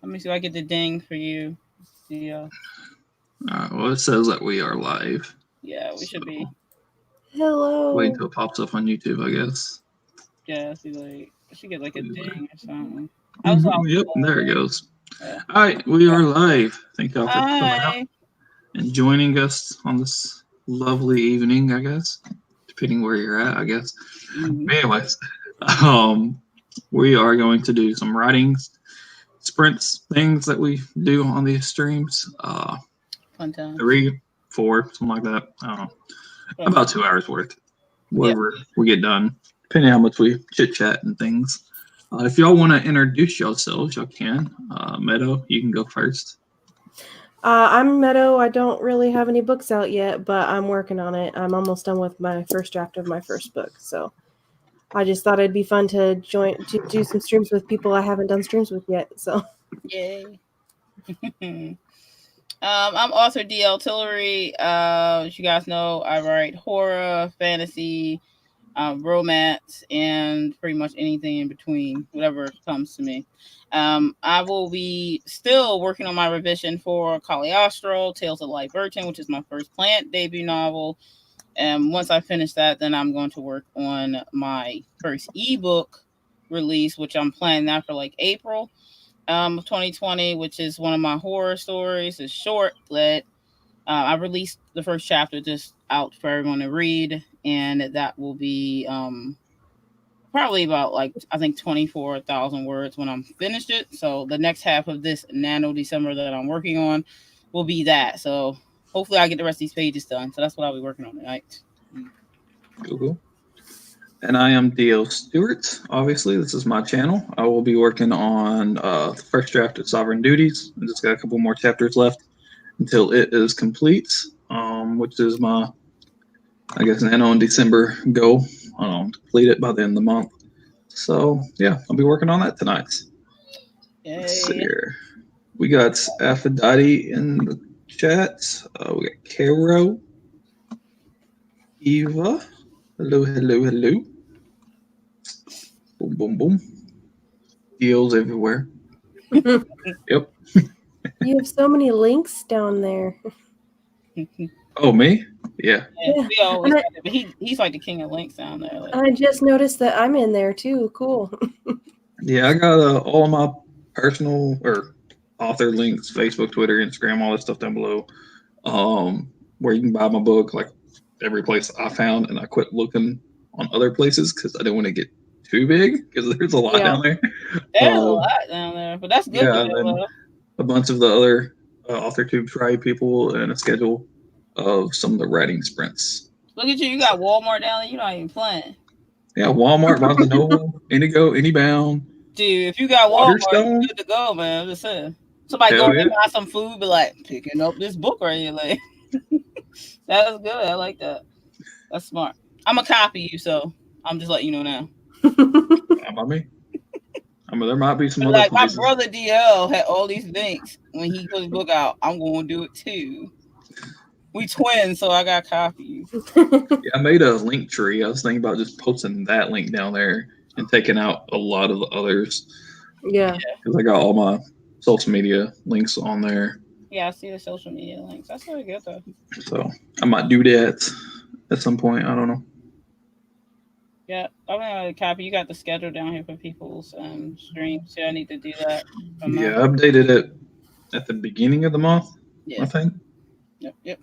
Let me see if I get the ding for you. Yeah. Well, it says that we are live. Yeah, we So should be. wait Hello. until it pops up on YouTube, I guess. Yeah, see, like, I should get like a ding or something. I was Yep, there it goes. yeah. All right, we are live. Thank y'all for coming out Hi. and joining us on this lovely evening, I guess, depending where you're at, I guess. Mhm. Anyways, um, we are going to do some writings, sprints, things that we do on these streams. Fun time. 3, 4, something like that. I don't know. Fun. About 2 hours worth, Yeah. whatever we get done, depending on how much we chit chat and things. If y'all want to introduce yourselves, y'all can. Meadow, you can go first. I'm Meadow. I don't really have any books out yet, but I'm working on it. I'm almost done with my first draft of my first book. So I just thought it'd be fun to do some streams with people I haven't done streams with yet. So Yay. I'm author DL Tillery. As you guys know, I write horror, fantasy, romance, and pretty much anything in between, whatever comes to me. I will be still working on my revision for Cagliostro, Tales of Light Burton, which is my first plant debut novel. And once I finish that, then I'm going to work on my first ebook release, which I'm planning now for like April 2020, which is one of my horror stories. It's short, but I released the first chapter just out for everyone to read, and that will be probably about like I think 24,000 words when I'm finished it. So the next half of this Nano December that I'm working on will be that. So hopefully I get the rest of these pages done. So that's what I'll be working on tonight. Cool. And I am DL Stewart. Obviously, this is my channel. I will be working on the first draft of Sovereign Duties. I just got a couple more chapters left until it is complete, which is my, I guess, Nano in December goal. Complete it by the end of the month. So, yeah, I'll be working on that tonight. Let's see Yay. here. We got Aphrodite in the chat. We got Carrow. Eva. Hello, hello, hello. Boom, boom, boom. Deals everywhere. Yep. you have so many links down there. Oh, me? Yeah. Yeah, we always And but he's like the king of links down there. Like, I just noticed that I'm in there too. Cool. Yeah, I got all of my personal or author links, Facebook, Twitter, Instagram, all that stuff down below. Where you can buy my book, like every place I found, and I quit looking on other places because I didn't want to get too big because there's a lot down there. there's a lot down there, but that's good. Yeah, and then a bunch of the other author tube try people and a schedule of some of the writing sprints. Look at you got Walmart down there. You're not even playing. Yeah, Walmart, Barnes and Noble, Indigo, Anybound. Dude, if you got Walmart, you're good to go, man. I'm just saying. Somebody go and buy some food, be like picking up this book right here. Like, that was good. I like that. That's smart. I'm gonna copy you, so I'm just letting you know now. Not by me. I mean, there might be some other like places. My brother DL had all these links when he put his book out. I'm going to do it too. We twins, so I got to copy you. Yeah, I made a link tree. I was thinking about just posting that link down there and taking out a lot of the others. Yeah. Because I got all my social media links on there. Yeah, I see the social media links. That's really good, though. So I might do that at some point. I don't know. Yeah, I'm going to copy. You got the schedule down here for people's streams. So I need to do that. Yeah, I updated it at the beginning of the month, I think. Yep.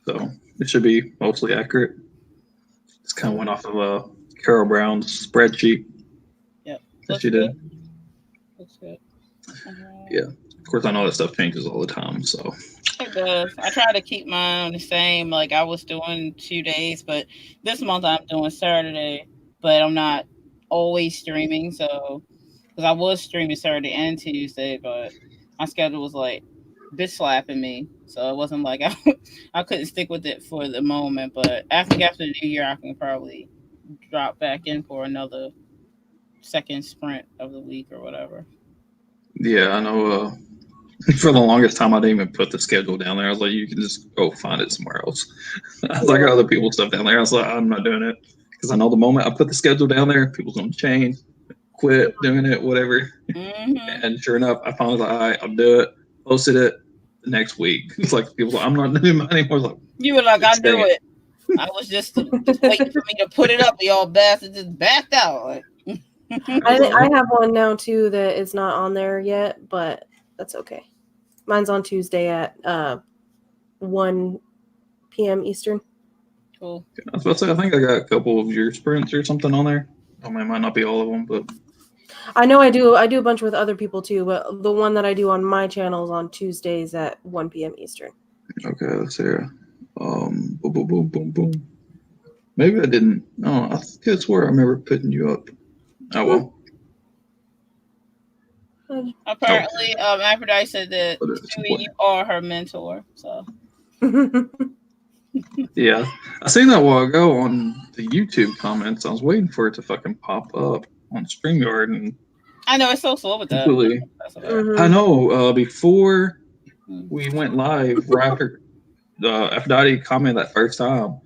So it should be mostly accurate. Just kind of went off of Carol Brown's spreadsheet. Yep. That she did. Looks good. Yeah. Of course, I know that stuff changes all the time. So it does. I try to keep mine the same. Like I was doing 2 days, but this month I'm doing Saturday. But I'm not always streaming. So because I was streaming Saturday and Tuesday, but my schedule was like bitch slapping me. So it wasn't like I couldn't stick with it for the moment. But after the new year, I can probably drop back in for another second sprint of the week or whatever. Yeah, I know. For the longest time, I didn't even put the schedule down there. I was like, you can just go find it somewhere else. I was like, I got other people's stuff down there. I was like, I'm not doing it because I know the moment I put the schedule down there, people's going to change. quit doing it, whatever. Mm-hmm. And sure enough, I finally was like, all right, I'll do it. Posted it the next week. It's like people, like, I'm not doing mine anymore. I was like, You were like, I knew it. I was just waiting for me to put it up. Y'all bastards just backed out. Like, I have one now too that is not on there yet, but that's okay. Mine's on Tuesday at 1 p.m. Eastern. cool. I was about to say, I think I got a couple of your sprints or something on there. I mean, it might not be all of them, but I know I do a bunch with other people too, but the one that I do on my channel is on Tuesdays at 1 p.m. Eastern. okay, let's see here. Boom, boom, boom, boom, boom. Maybe I didn't. No, I could swear I remember putting you up. Oh well. Apparently, Aphrodite said that Stewie, you are her mentor. So yeah, I seen that a while ago on the YouTube comments. I was waiting for it to fucking pop up on StreamYard, and I know it's so slow with that. I know. Before we went live, right after Aphrodite commented that first time,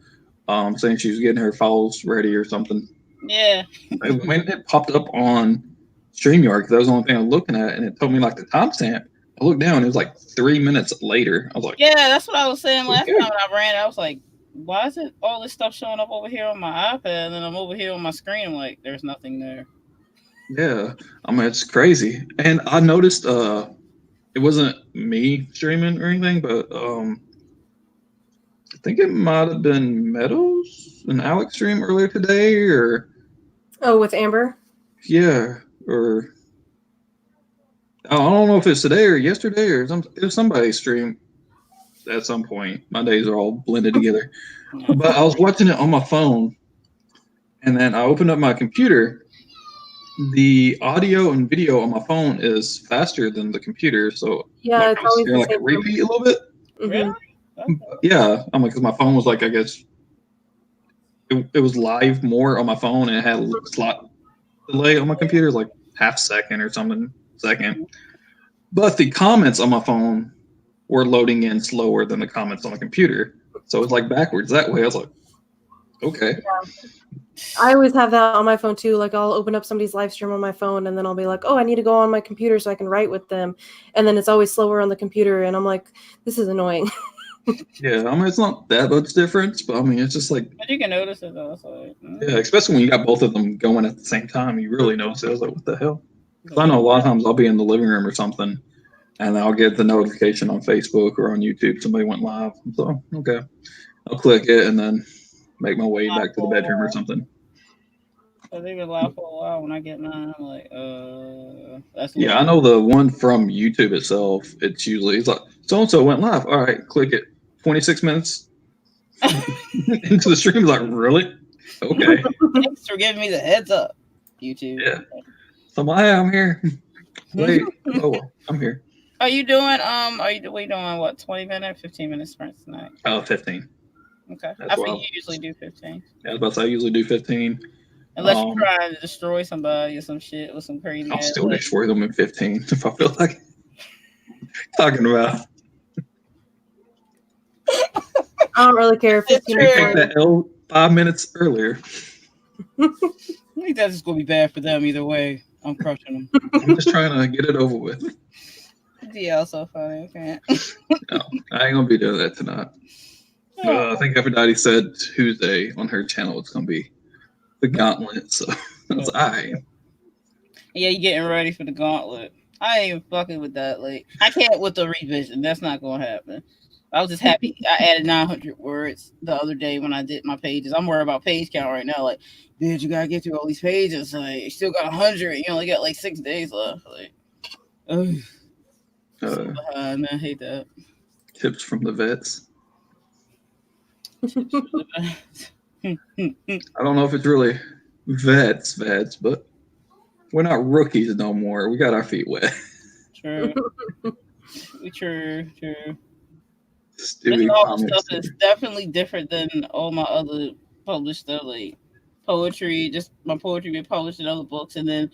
saying she was getting her files ready or something. Yeah. When it popped up on StreamYard, because that was the only thing I was looking at, and it told me like the timestamp. I looked down, it was like 3 minutes later. I was like, yeah, that's what I was saying last time when I ran. I was like, why is it all this stuff showing up over here on my iPad, and then I'm over here on my screen? I'm like, there's nothing there. Yeah, I mean, it's crazy. And I noticed it wasn't me streaming or anything, but I think it might have been Meadows and Alec stream earlier today, or with Amber. Yeah, or I don't know if it's today or yesterday or it was somebody's stream at some point. My days are all blended together. But I was watching it on my phone, and then I opened up my computer. The audio and video on my phone is faster than the computer, so yeah, it's always like a repeat a little bit. Really? Yeah, I'm like, because my phone was like, I guess it was live more on my phone, and it had a slot delay on my computer, like half second or something second. But the comments on my phone were loading in slower than the comments on the computer, so it was like backwards that way. I was like, okay. Yeah. I always have that on my phone too. Like I'll open up somebody's live stream on my phone, and then I'll be like, oh, I need to go on my computer so I can write with them, and then it's always slower on the computer, and I'm like, this is annoying. Yeah, I mean, it's not that much difference, but I mean, it's just like, but you can notice it though. So, yeah, especially when you got both of them going at the same time, you really notice it. I was like, what the hell? Because I know a lot of times I'll be in the living room or something, and I'll get the notification on Facebook or on YouTube somebody went live. So, okay, I'll click it and then make my way back to the bedroom or something. So they've been live for a while. When I get mine, I'm like, that's yeah. I know the one from YouTube itself. It's usually like so and so went live. All right, click it. 26 minutes into the stream. Like, really? Okay. Thanks for giving me the heads up, YouTube. Yeah. So I'm here. Wait. Oh, I'm here. Are you doing we doing what, 20-minute, 15-minute sprints tonight? Oh, 15. Okay. I think you usually do 15. Yeah, I was about to say I usually do 15. Unless you're trying to destroy somebody or some shit with some crazy. I'll still destroy them in 15 if I feel like talking about. I don't really care. 15 take that L 5 minutes earlier. I think that's just gonna be bad for them either way. I'm crushing them. I'm just trying to get it over with. Yeah, so funny. Okay. No, I ain't gonna be doing that tonight. I think Aphrodite said Tuesday on her channel it's gonna be the gauntlet. So I was like, all right. Yeah, you getting ready for the gauntlet. I ain't even fucking with that. Like, I can't with the revision. That's not gonna happen. I was just happy I added 900 words the other day when I did my pages. I'm worried about page count right now. Like, dude, you gotta get through all these pages. Like, you still got 100. You only got like 6 days left. Like, so behind, man. I hate that. Tips from the vets. I don't know if it's really vets, but we're not rookies no more. We got our feet wet. True. True. Stewie all the stuff is definitely different than all my other published stuff, like poetry. Just my poetry being published in other books, and then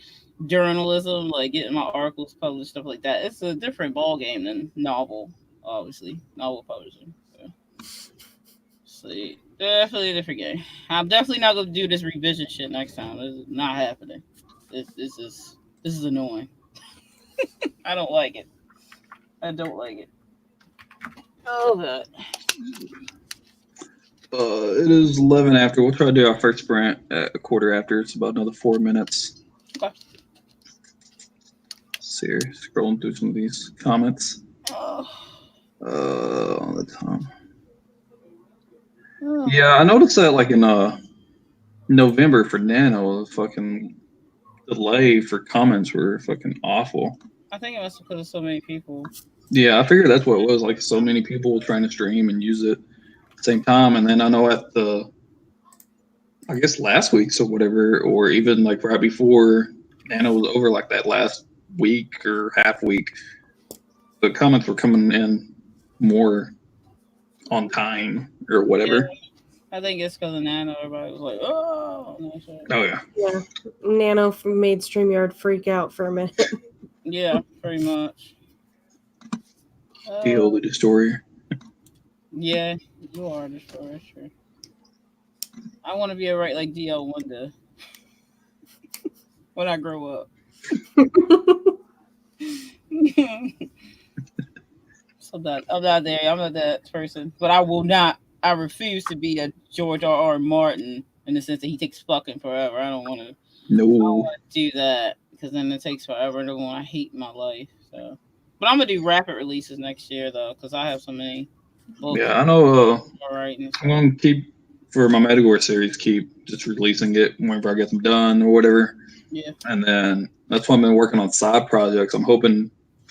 journalism, like getting my articles published, stuff like that. It's a different ball game than novel, obviously. Novel publishing. So, definitely a different game. I'm definitely not going to do this revision shit next time. It's not happening. this is annoying. I don't like it. I don't like it. Oh god. It is 11 after. We'll try to do our first sprint at a quarter after. It's about another 4 minutes. Okay. See here, scrolling through some of these comments. Oh. All the time. Yeah, I noticed that like in November for Nano, the fucking delay for comments were fucking awful. I think it was because of so many people. Yeah, I figured that's what it was. Like so many people trying to stream and use it at the same time. And then I know at I guess last week's or whatever, or even like right before Nano was over, like that last week or half week, the comments were coming in more on time or whatever. Yeah. I think it's because of Nano. Everybody was like, oh. Oh, yeah. Yeah. Nano made StreamYard freak out for a minute. Yeah, pretty much. The destroyer. Yeah, you are a destroyer, sure. I want to be a right like DL one day. When I grow up. So I'm not there. I'm not that person. But I refuse to be a George R.R. Martin in the sense that he takes fucking forever. I don't want to do that because then it takes forever. I don't want to hate my life. So, but I'm gonna do rapid releases next year though because I have so many books. Yeah, I know. All right. I'm gonna keep for my METAGORE series. Keep just releasing it whenever I get them done or whatever. Yeah. And then that's why I've been working on side projects. I'm hoping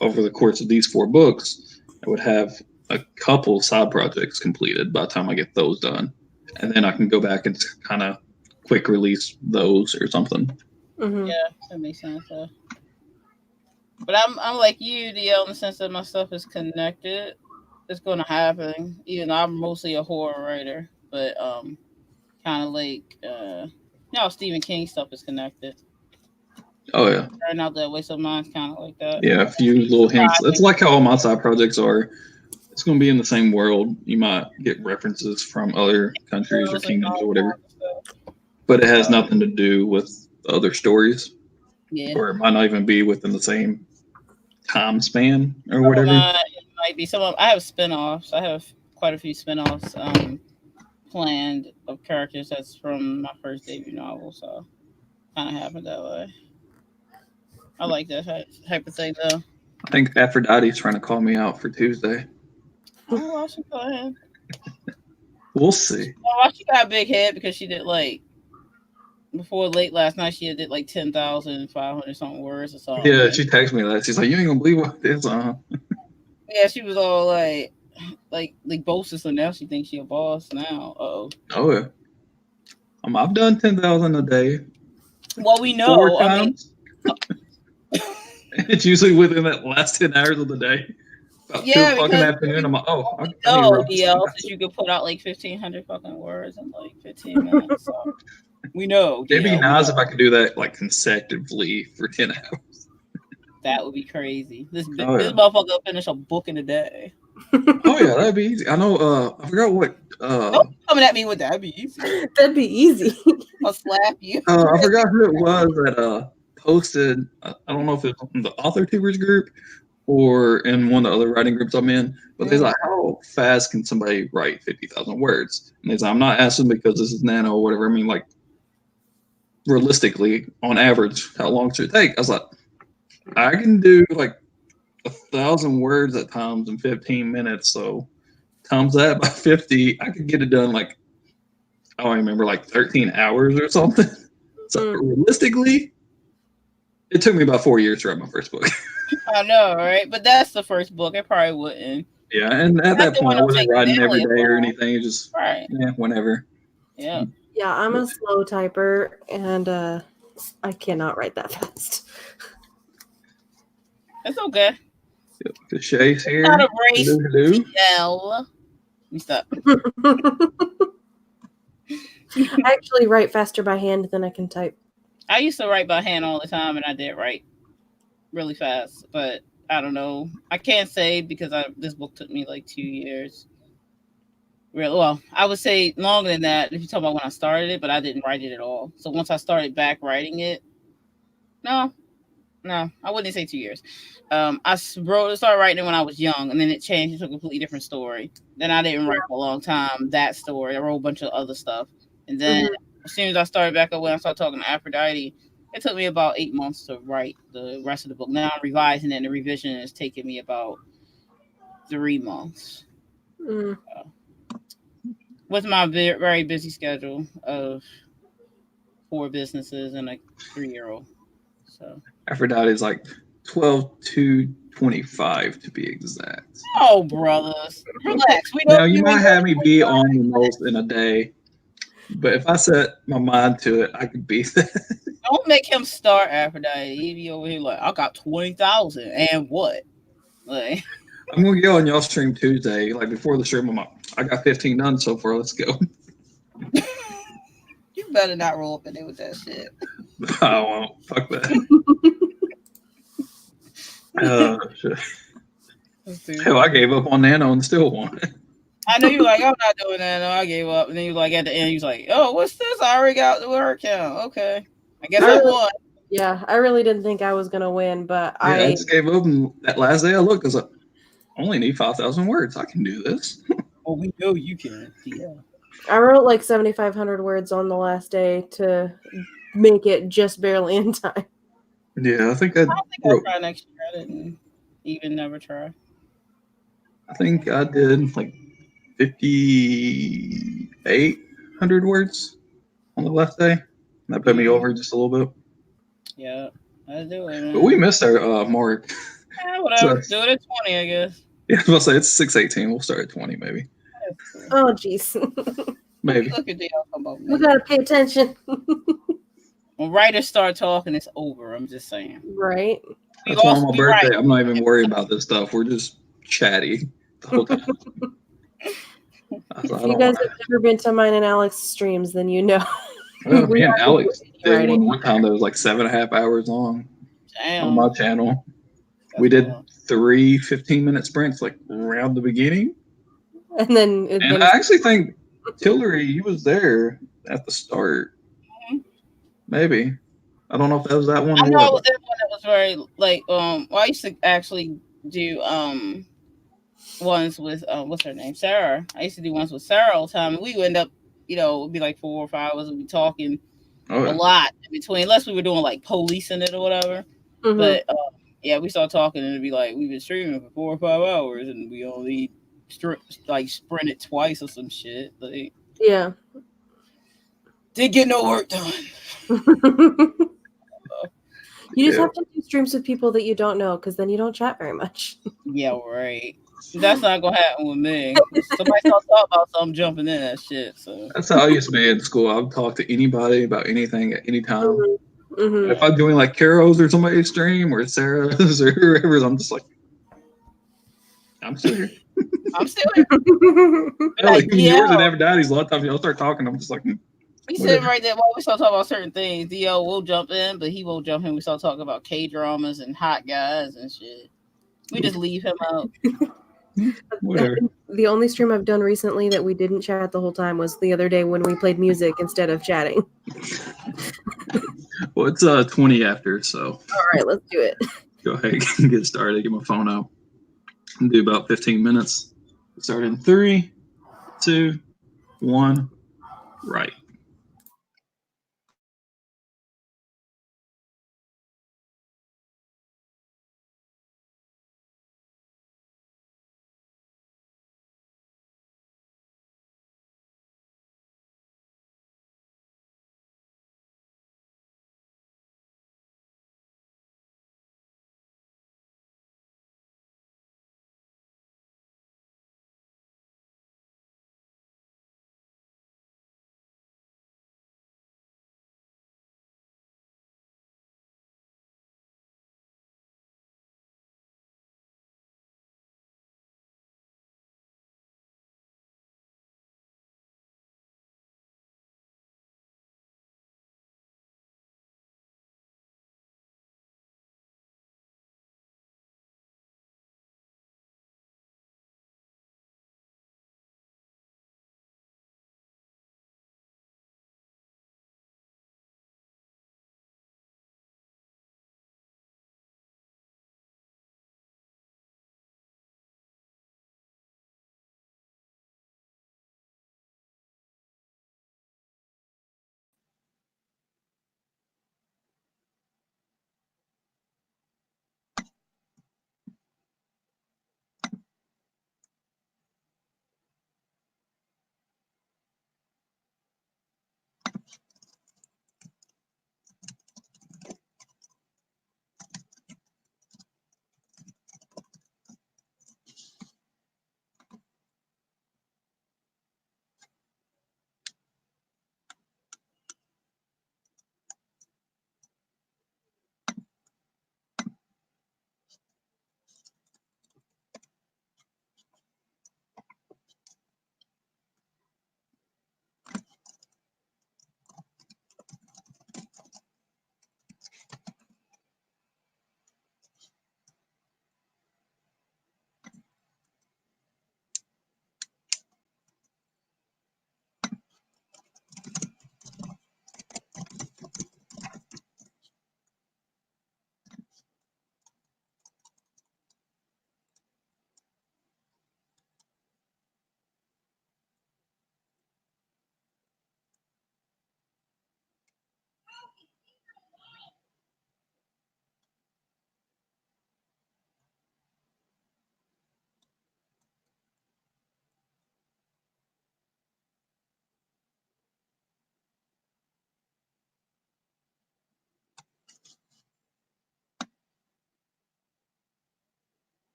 over the course of these 4 books, I would have a couple side projects completed by the time I get those done. And then I can go back and kind of quick release those or something. Mm-hmm. Yeah, that makes sense. But I'm like you, DL, in the sense that my stuff is connected. It's going to happen. Even though I'm mostly a horror writer, but kind of like Stephen King stuff is connected. Oh yeah. Turn out that way, so mine's kind of like that. Yeah, a few little hints. It's like how all my side projects are. It's going to be in the same world. You might get references from other countries or kingdoms or whatever, but it has nothing to do with other stories. Yeah. Or it might not even be within the same time span or whatever. It might be. I have spinoffs. I have quite a few spinoffs planned of characters that's from my first debut novel, so kind of happened that way. I like that type of thing, though. I think Aphrodite's trying to call me out for Tuesday. Oh, why she go ahead? We'll see. Why she got a big head because she did before late last night she did 10,500 something words or something. Yeah, she texted me that. She's like, "You ain't gonna believe what this." Yeah, she was all like boasting. So now she thinks she a boss now. Oh yeah. I've done 10,000 a day. Well, we know. 4 times. It's usually within that last 10 hours of the day. About 2 o'clock in the afternoon, I'm like, DL, that you could put out 1,500 fucking words in 15 minutes. So we know. It'd be nice if I could do that consecutively for 10 hours. That would be crazy. This motherfucker will finish a book in a day. Oh yeah, that'd be easy. I know. I forgot what. Don't coming at me with that. That'd be easy. That'd be easy. I'll slap you. I forgot who it was that posted. I don't know if it's in the author tubers group or in one of the other writing groups I'm in, but they're like, how fast can somebody write 50,000 words? And they're like, I'm not asking because this is Nano or whatever. I mean, realistically, on average, how long should it take? I was like, I can do 1,000 words at times in 15 minutes. So times that by 50, I could get it done I don't remember 13 hours or something. So realistically, it took me about 4 years to write my first book. I know, right? But that's the first book. It probably wouldn't. Yeah, and at that point, I wasn't writing every day or anything. Just whenever. Yeah. Yeah, I'm a slow typer, and I cannot write that fast. It's okay. The Shay's here. Not a race. Let me stop. I actually write faster by hand than I can type. I used to write by hand all the time, and I did write really fast. But I don't know. I can't say because this book took me 2 years. Well, I would say longer than that if you talk about when I started it, but I didn't write it at all. So once I started back writing it, No, no, I wouldn't say 2 years. Started writing it when I was young, and then it changed into a completely different story. Then I didn't write for a long time that story. I wrote a bunch of other stuff, and then as soon as I started back up when I started talking to Aphrodite, it took me about 8 months to write the rest of the book. Now I'm revising it, and the revision is taking me about 3 months. With my very busy schedule of 4 businesses and a 3-year-old. So Aphrodite is like 12 to 25 to be exact. Oh, brothers, relax. We Now know you you might ain't have me be on the most in a day, but if I set my mind to it, I could beat that. Don't make him start Aphrodite. He be over here like, I got 20,000 and what? Like, I'm gonna go on y'all stream Tuesday, like before the stream. I got 15 done so far. Let's go. you better not roll up in there with that shit. I won't. Fuck that. Shit. Hell, I gave up on Nano and still won. I know you're like, I'm not doing that. No, I gave up. And then you like at the end, you was like, oh, what's this? I already got the her account. Okay, I guess I won. Yeah, I really didn't think I was gonna win, but Yeah, I just gave up. And that last day I looked, I was like, I only need 5,000 words. I can do this. Well, we know you can. Yeah. I wrote like 7,500 words on the last day to make it just barely in time. Yeah, I think I'll try next year. I didn't even never try. I think I did like 5,800 words on the last day. That put me over just a little bit. Yeah, I do it. Man. But we missed our mark. Yeah, whatever. Do it at 20, I guess. Yeah, I was gonna say it's 6:18. We'll start at 20, maybe. Oh, jeez. Maybe. Look at we gotta pay attention. When writers start talking, it's over. I'm just saying. Right. That's why on my birthday, I'm not even worried about this stuff. We're just chatty the whole time. If you guys have ever been to mine and Alec's streams, then you know. Well, me and Alex did one time that was like 7.5 hours long. Damn. On my channel. We did 3 15-minute sprints like around the beginning. And then I actually think Tillery, he was there at the start. Maybe. I don't know if that was that one. I know it was that one that was very like well, I used to actually do ones with what's her name? Sarah. I used to do ones with Sarah all the time, and we would end up, it would be like 4 or 5 of us would be talking a lot in between, unless we were doing like policing it or whatever. But yeah, we started talking and it'd be like we've been streaming for 4 or 5 hours and we only sprinted twice or some shit. Like, yeah. Didn't get no work done. You just have to do streams with people that you don't know, because then you don't chat very much. Yeah, right. That's not gonna happen with me. Somebody starts talking about something, jumping in that shit. So that's how I used to be in school. I would talk to anybody about anything at any time. If I'm doing like Carrow's or somebody's stream or Sarah's or whoever's, I'm just like, I'm still here. I'm still here. Like, yours and Aphrodite's, a lot of times y'all start talking, I'm just like, we sitting right there while we start talking about certain things. Dio will jump in, but he won't jump in. We start talking about K-dramas and hot guys and shit. We just leave him out. Whatever. The only stream I've done recently that we didn't chat the whole time was the other day when we played music instead of chatting. Well, it's 20 after, so. All right, let's do it. Go ahead and get started. Get my phone out. And do about 15 minutes. Start in 3, 2, 1, right.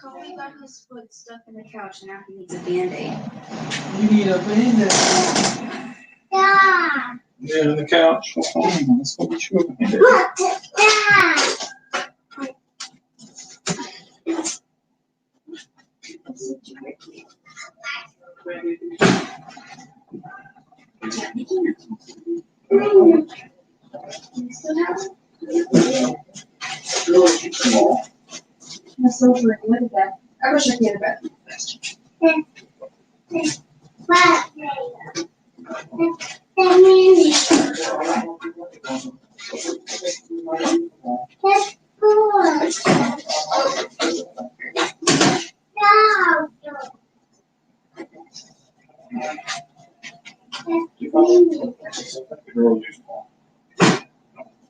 Kobe got his foot stuck in the couch and now he needs a Band-Aid. You need a Band-Aid. Yeah. Yeah, on the couch. Let's go be sure. What? Yeah. That's so true. Look at that. I wish I could get a bathroom faster.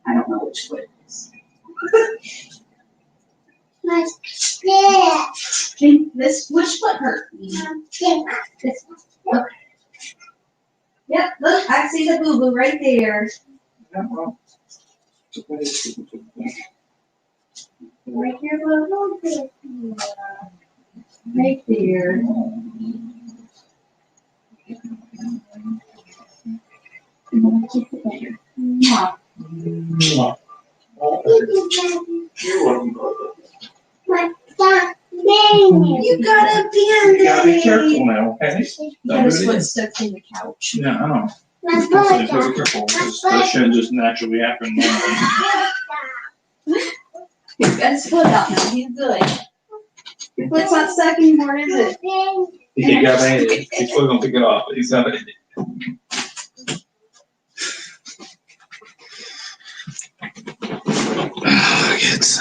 I don't know which foot it is. This which foot hurt? This one. Okay. Yep, look, I see the boo-boo right there. Right here, boo-boo. Right there. Kiss it better. Mwah. You're welcome. You got a Band-Aid. You gotta be careful now, okay? Yeah, his foot's stuck in the couch. Yeah, I know. So you gotta be careful, because that shouldn't just naturally happen normally. He's got his foot out now. He's good. Your foot's not stuck anymore, is it? He got Band-Aid. He's still gonna pick it off, but he's got it. Gets.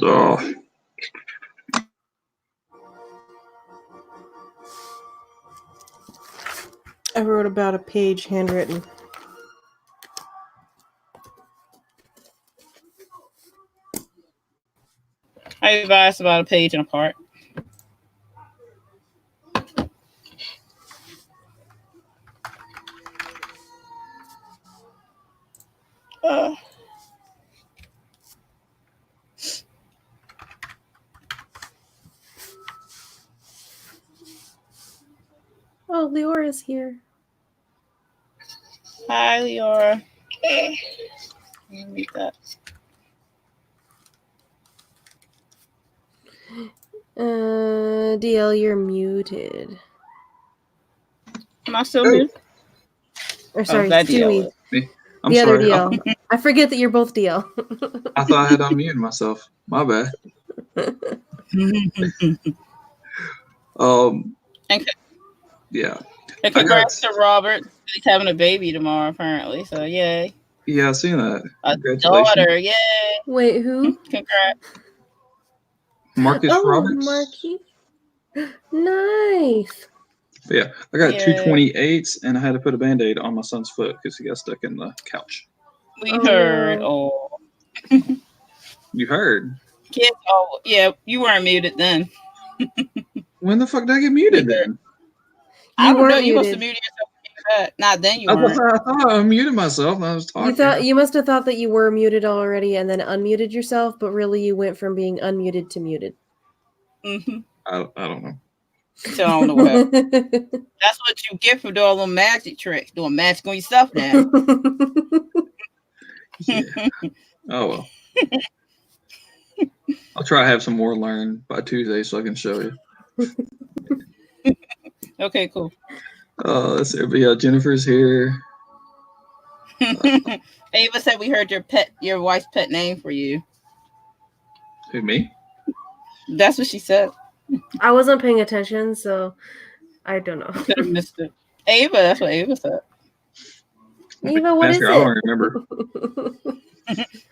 Oh. I wrote about a page handwritten. I advised about a page and a part. Oh, Leora's here. Hi, Liora. Let me read that. DL, you're muted. Am I still muted? Or sorry, that Stewie. Me. I'm The other sorry. DL. I forget that you're both DL. I thought I had unmuted myself. My bad. And, Yeah. and congrats to Robert. He's having a baby tomorrow, apparently. So, yay. Yeah, I seen that. A Congratulations. daughter, yay. Wait, who? Congrats. Marcus Roberts. Marky. Nice. But yeah, I got Yeah. 228s, and I had to put a Band-Aid on my son's foot because he got stuck in the couch. We Oh, heard. no. Oh. You heard? Kids, oh, yeah, you weren't muted then. When the fuck did I get muted then? I don't know. weren't You must have muted. muted yourself. Not then you I weren't. thought I muted myself and I was talking. You must have thought that you were muted already and then unmuted yourself, but really you went from being unmuted to muted. Mm-hmm. I don't know. So I don't know what happened. That's what you get for doing all them magic tricks, doing magic on yourself now. Yeah. Oh well. I'll try to have some more learned by Tuesday so I can show you. Okay, cool. Let's see. But yeah, Jennifer's here. Ava said we heard your wife's pet name for you. Who, me? That's what she said. I wasn't paying attention, so I don't know. Could have missed it. Ava, that's what Ava said. Eva, what is I it? don't remember.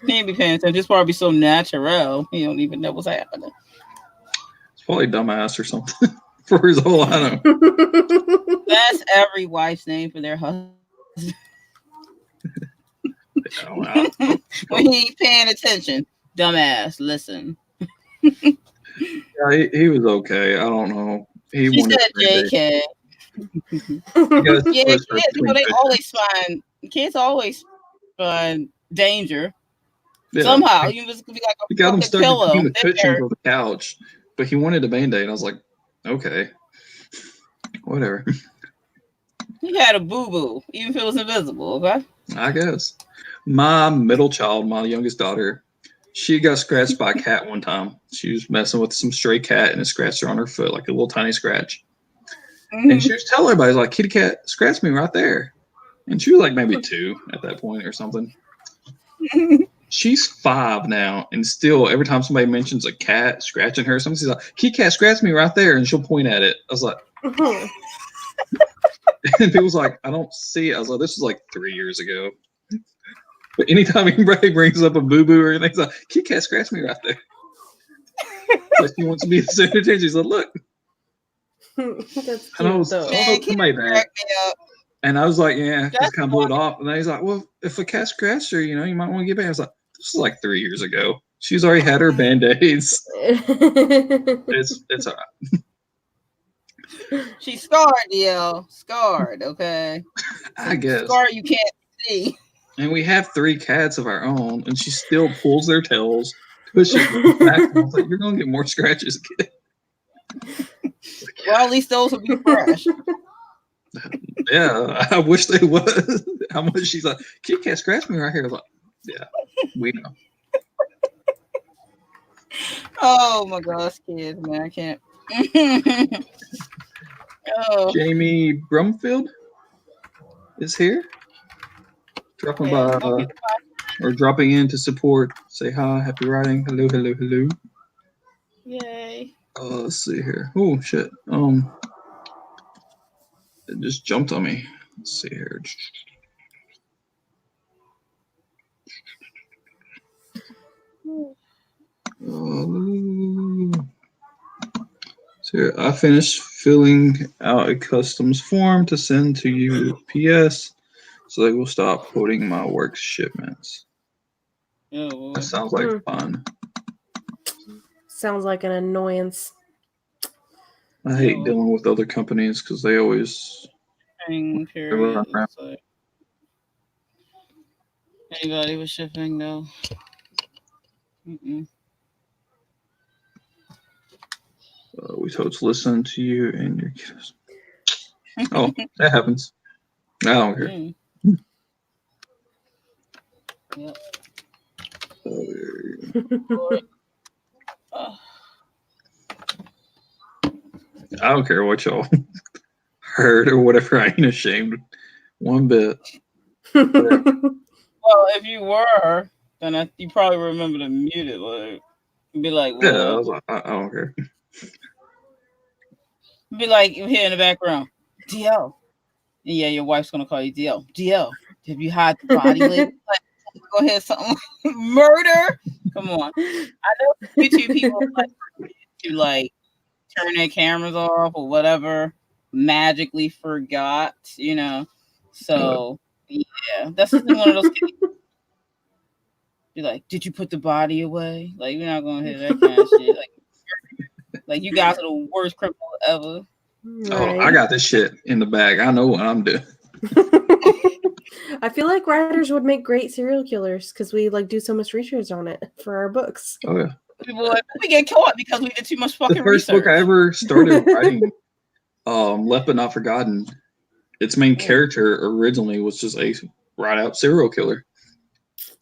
He ain't be paying attention. It's probably so natural. He don't even know what's happening. It's probably dumbass or something. For his whole I know. That's every wife's name for their husband. When he ain't paying attention. Dumbass, listen. Yeah, he was okay. I don't know. He She wanted said JK. Yeah, kids, they always find kids always find danger. Yeah. Somehow you must be like He got him a stuck pillow. between the cushions of the couch, but he wanted a Band-Aid. And I was like, okay, whatever. He had a boo-boo, even if it was invisible, okay? I guess. My middle child, my youngest daughter, she got scratched by a cat one time. She was messing with some stray cat and it scratched her on her foot, like a little tiny scratch. Mm-hmm. And she was telling everybody, like, kitty cat scratched me right there. And she was like maybe 2 at that point or something. She's 5 now, and still every time somebody mentions a cat scratching her, somebody's like, kitty cat scratched me right there, and she'll point at it. I was like, and people's like, I don't see it. I was like, this was like 3 years ago. But anytime anybody brings up a boo-boo or anything, it's like, kitty cat scratched me right there. Like she wants to be the center attention. She's like, look. That's And I was cute, though. somebody that. And I was like, yeah, just kind of blew it off. And then he's like, well, if a cat scratched her, you know, you might want to get back. I was like, this is like 3 years ago. She's already had her Band-Aids. It's all right. She's scarred, yo. Scarred, okay? I guess. Scarred you can't see. And we have 3 cats of our own, and she still pulls their tails, pushes them back. I was like, you're going to get more scratches, kid. Well, at least those will be fresh. Yeah, I wish they would. How much she's like, Kit Kat scratched me right here. I was like, yeah, we know. Oh my gosh, kids, man, I can't. Oh. Jamie Brumfield is here. Dropping by or dropping in to support. Say hi, happy writing. Hello, hello, hello. Yay. Let's see here. Oh shit. It just jumped on me. Let's see here. So here, I finished filling out a customs form to send to UPS, so they will stop holding my work shipments. Oh, That sounds like fun. Sounds like an annoyance. I hate dealing with other companies because they always shipping period. Looks like. Anybody with shipping, no. We told to listen to you and your kids. Oh, that happens. I don't care. Yep. I don't care what y'all heard or whatever. I ain't ashamed one bit. Well, if you were, then you probably remember to mute it. Like, be like, well, yeah, I don't care. Be like, you hear in the background, DL. And yeah, your wife's gonna call you DL. DL, have you hide the body label? Like, go ahead, something like murder. Come on. I know YouTube people like to like turn their cameras off or whatever, magically forgot, you know. So yeah, that's just one of those cases. Be like, did you put the body away? Like, you're not gonna hear that kind of shit. Like you guys are the worst criminals ever. Right. Oh, I got this shit in the bag. I know what I'm doing. I feel like writers would make great serial killers because we like do so much research on it for our books. Oh yeah. People like, we get caught because we did too much fucking research. The first book I ever started writing, Left But Not Forgotten, its main character originally was just a right-out serial killer.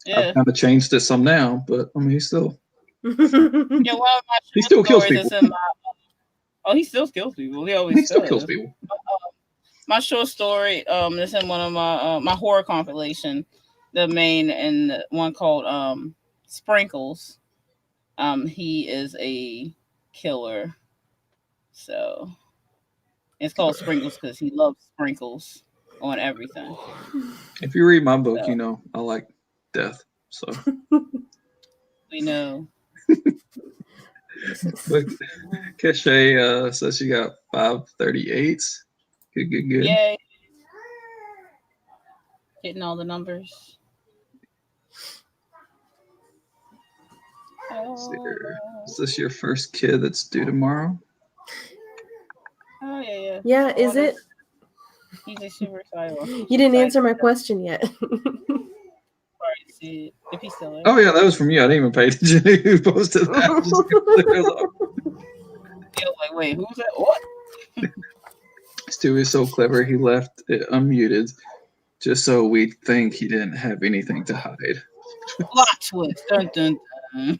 Yeah. I've kind of changed it some now, but I mean, he's still. Yeah, one of my he still kills people. He still kills people. He always still kills people. My short story, is in one of my my horror compilation, the main and one called Sprinkles. He is a killer, so it's called Sprinkles because he loves sprinkles on everything. If you read my book, you know I like death, so we know. But Cachet says she got 538s. Good. Yay. Hitting all the numbers. Is this your first kid that's due tomorrow? Oh, yeah. Yeah, is it? He's a super excited. You didn't answer my question yet. If he's still there. Oh, yeah, that was from you. I didn't even pay attention to who posted that. Like, wait, who's that? What? Stu is so clever, he left it unmuted just so we'd think he didn't have anything to hide. Plot twist. Dun, dun, dun.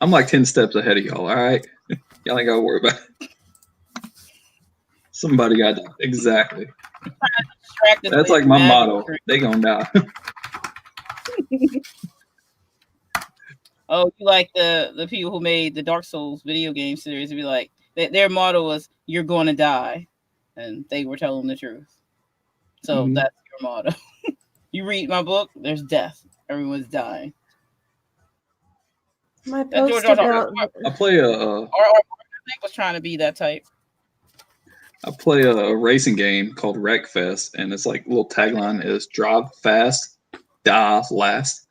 I'm like 10 steps ahead of y'all, all right? Y'all ain't got to worry about it. Somebody got to die. Exactly. That's like my motto. They gonna die. Oh, you like the people who made the Dark Souls video game series? It'd be like, their motto was, you're going to die. And they were telling the truth. So that's your motto. You read my book, there's death. Everyone's dying. My post about... I play a... Or was trying to be that type. I play a racing game called Wreckfest, and it's like little tagline is drive fast, die last.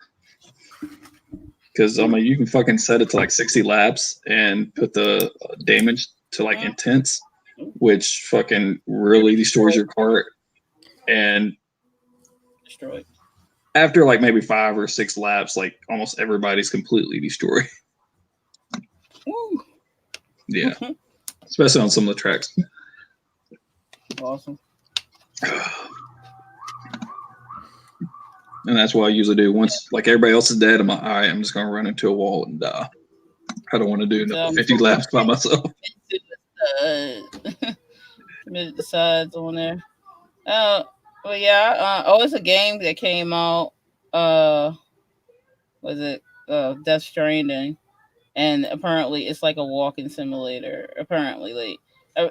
Because I mean, you can fucking set it to like 60 laps and put the damage to like intense, which fucking really destroys your cart. And destroyed. After like maybe 5 or 6 laps, like almost everybody's completely destroyed. Woo. Yeah, especially on some of the tracks. Awesome. And that's what I usually do. Once like everybody else is dead, I'm like, all right, I'm just gonna run into a wall and die. I don't want to do another 50 laps by myself. Committed the sides on there. Well, yeah. It's a game that came out. Was it Death Stranding? and apparently it's like a walking simulator. Apparently, like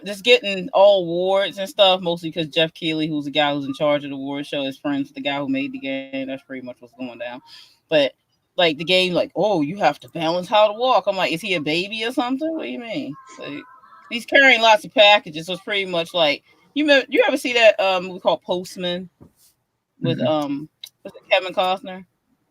just getting all awards and stuff, mostly because Jeff Keighley, who's the guy who's in charge of the award show, is friends with the guy who made the game. That's pretty much what's going down. But like the game, like, oh, you have to balance how to walk. I'm like, is he a baby or something? What do you mean? Like, he's carrying lots of packages, so it's pretty much like you ever see that movie called Postman with was it Kevin Costner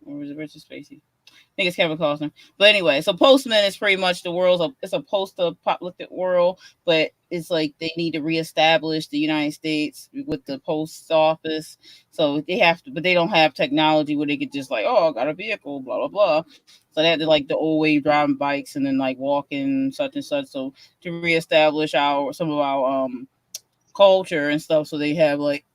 or was it Richard Spacey? I think it's Kevin Costner. But anyway, so Postman is pretty much it's a post-apocalyptic world, but it's like they need to reestablish the United States with the post office. So they have to, but they don't have technology where they could just like, oh, I got a vehicle, blah blah blah. So they had to like the old way driving bikes and then like walking such and such. So to reestablish some of our culture and stuff, so they have like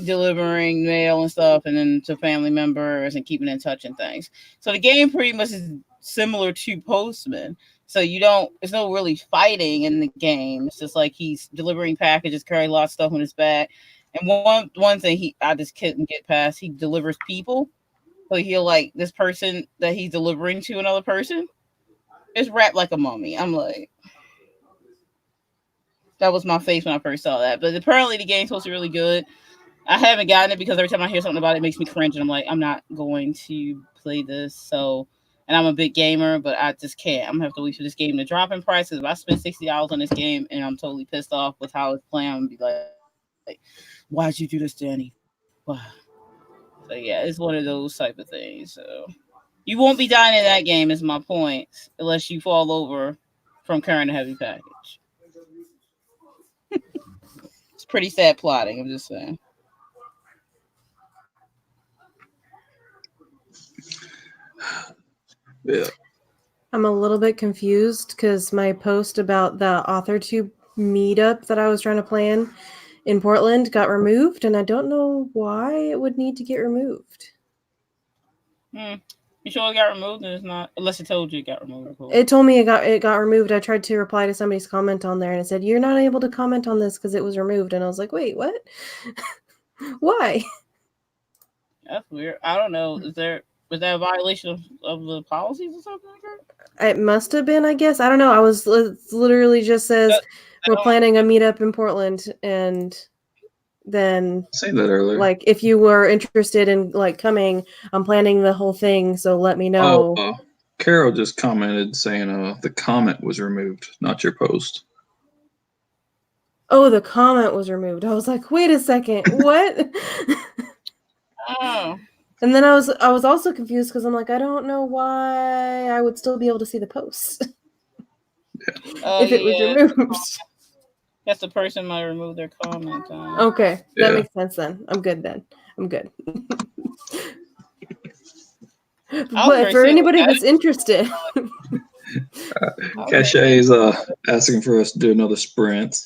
delivering mail and stuff and then to family members and keeping in touch and things. So the game pretty much is similar to Postman. So it's no really fighting in the game. It's just like he's delivering packages, carrying a lot of stuff on his back. And one thing I just couldn't get past, he delivers people. So he'll like this person that he's delivering to another person is wrapped like a mummy. I'm like, that was my face when I first saw that. But apparently the game's supposed to be really good. I haven't gotten it because every time I hear something about it, it makes me cringe. And I'm like, I'm not going to play this. So, and I'm a big gamer, but I just can't. I'm going to have to wait for this game to drop in price. Because if I spend $60 on this game and I'm totally pissed off with how it's playing, I'm going to be like, why'd you do this, Danny? Why? So, yeah, it's one of those type of things. So, you won't be dying in that game is my point. Unless you fall over from carrying a heavy package. Pretty sad plotting, I'm just saying. Yeah. I'm a little bit confused because my post about the AuthorTube meetup that I was trying to plan in Portland got removed, and I don't know why it would need to get removed. You sure it got removed? And it's not, unless it told you it got removed. It told me it got removed. I tried to reply to somebody's comment on there, and it said you're not able to comment on this because it was removed. And I was like, wait, what? Why? That's weird. I don't know. Was that a violation of the policies or something like that? It must have been, I guess. I don't know. It literally just says we're planning a meetup in Portland, and then seen that earlier. Like if you were interested in like coming, I'm planning the whole thing, so let me know. Carrow just commented saying the comment was removed, not your post. Oh, the comment was removed. I was like, wait a second, what? Oh. And then I was also confused because I'm like, I don't know why I would still be able to see the post if it was removed. Guess the person might remove their comment. Okay, that makes sense then. I'm good then. I'm good. But for anybody that's interested. Cachet is asking for us to do another sprint.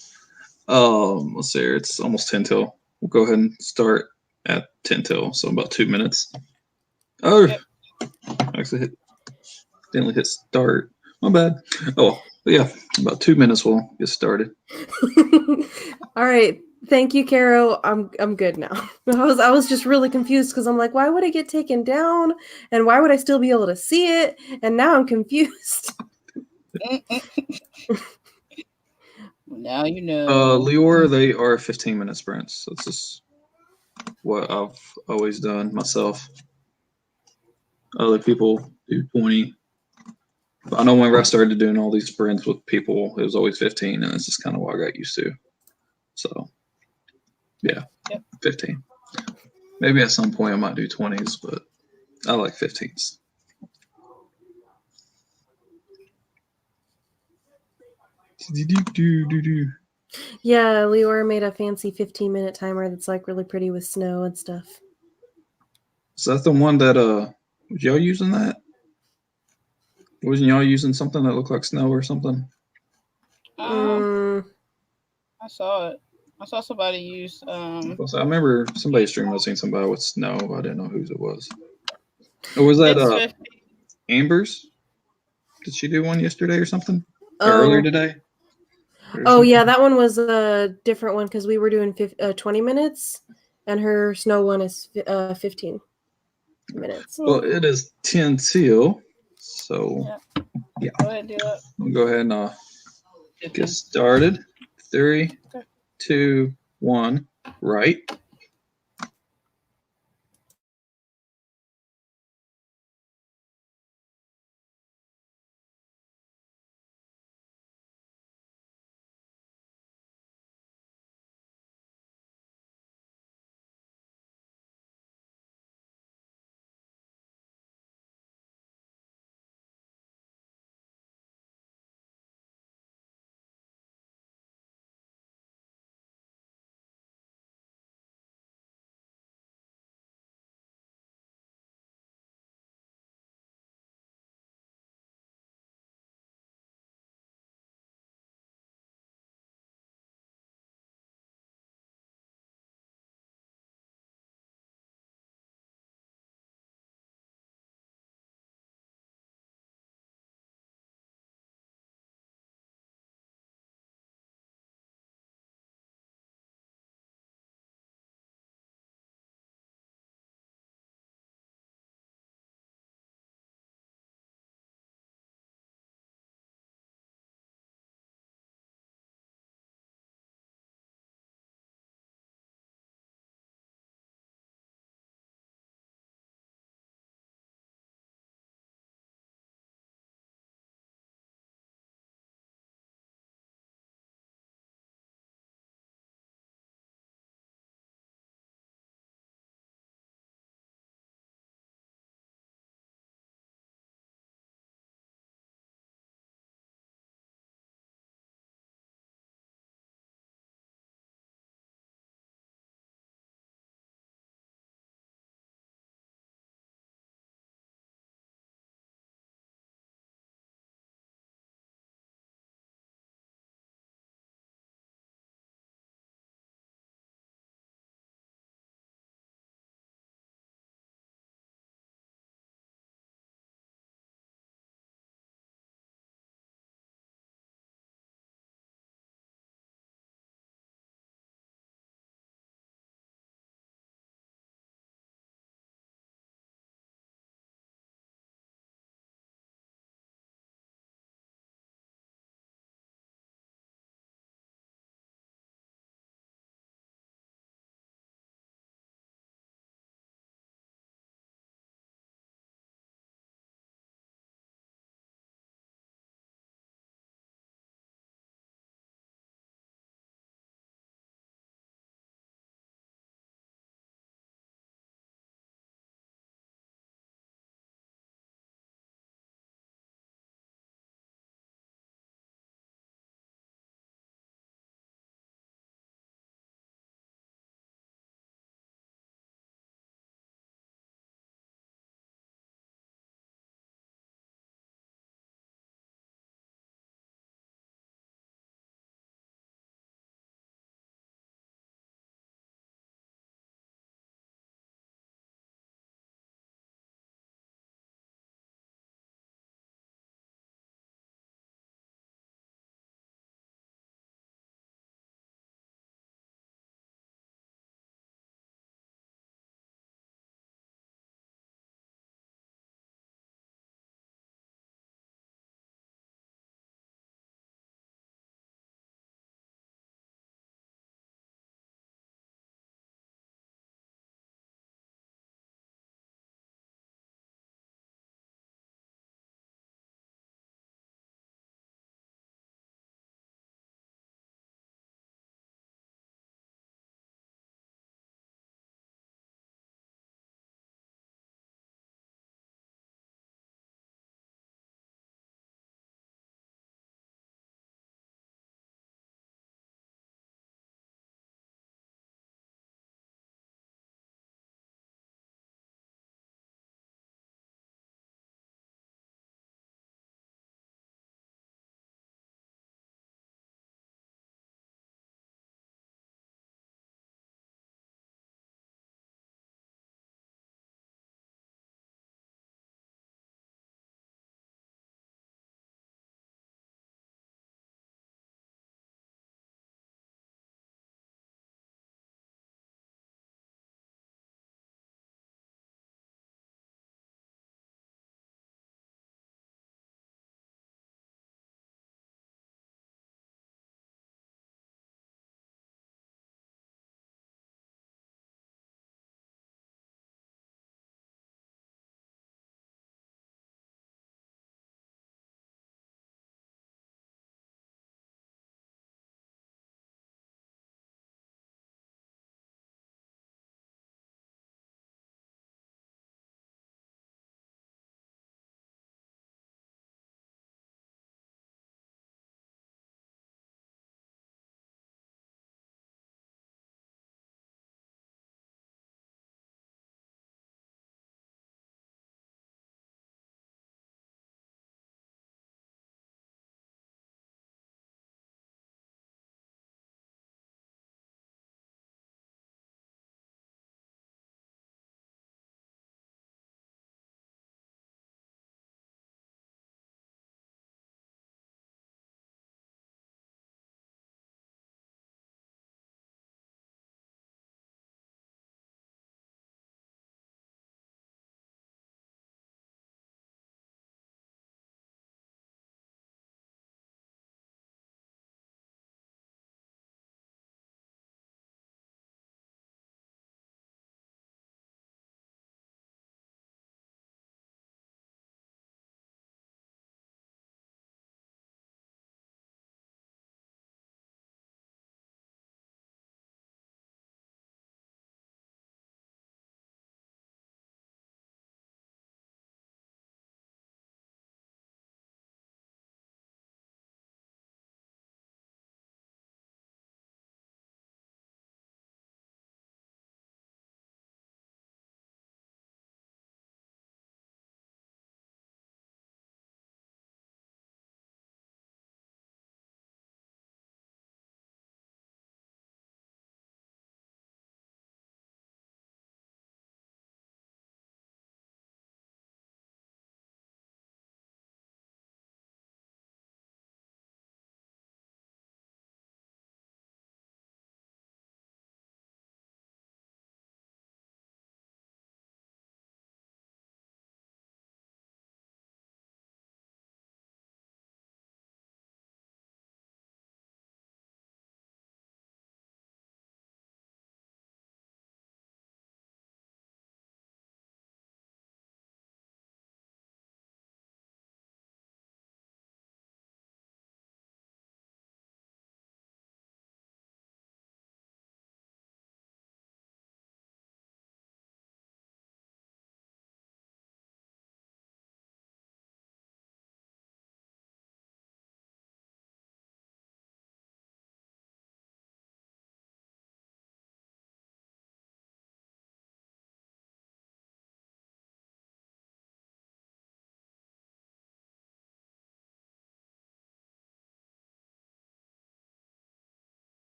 Let's see here. It's almost 10 till. We'll go ahead and start at 10 till, so about 2 minutes. Oh, yep. Actually didn't hit start. My bad. Oh, but yeah, about 2 minutes we'll get started. All right. Thank you, Carrow. I'm good now. I was just really confused because I'm like, why would it get taken down? And why would I still be able to see it? And now I'm confused. Now you know. Liora, they are 15-minute sprints. That's just what I've always done myself. Other people do 20. I know whenever I started doing all these sprints with people, it was always 15, and that's just kind of what I got used to. So, yeah, 15. Maybe at some point I might do 20s, but I like 15s. Yeah, Liora made a fancy 15-minute timer that's like really pretty with snow and stuff. Is that the one that was y'all using that? Wasn't y'all using something that looked like snow or something? I saw it. I saw somebody use. I remember somebody streaming. I seen somebody with snow. I didn't know whose it was. Or was that Amber's? Did she do one yesterday or something? Or earlier today? Oh yeah, that one was a different one because we were doing 20 minutes, and her snow one is 15 minutes. Well, it is 10 till, so Yeah. Go ahead and do that. We'll go ahead and get started. 3, Okay. 2, 1, right.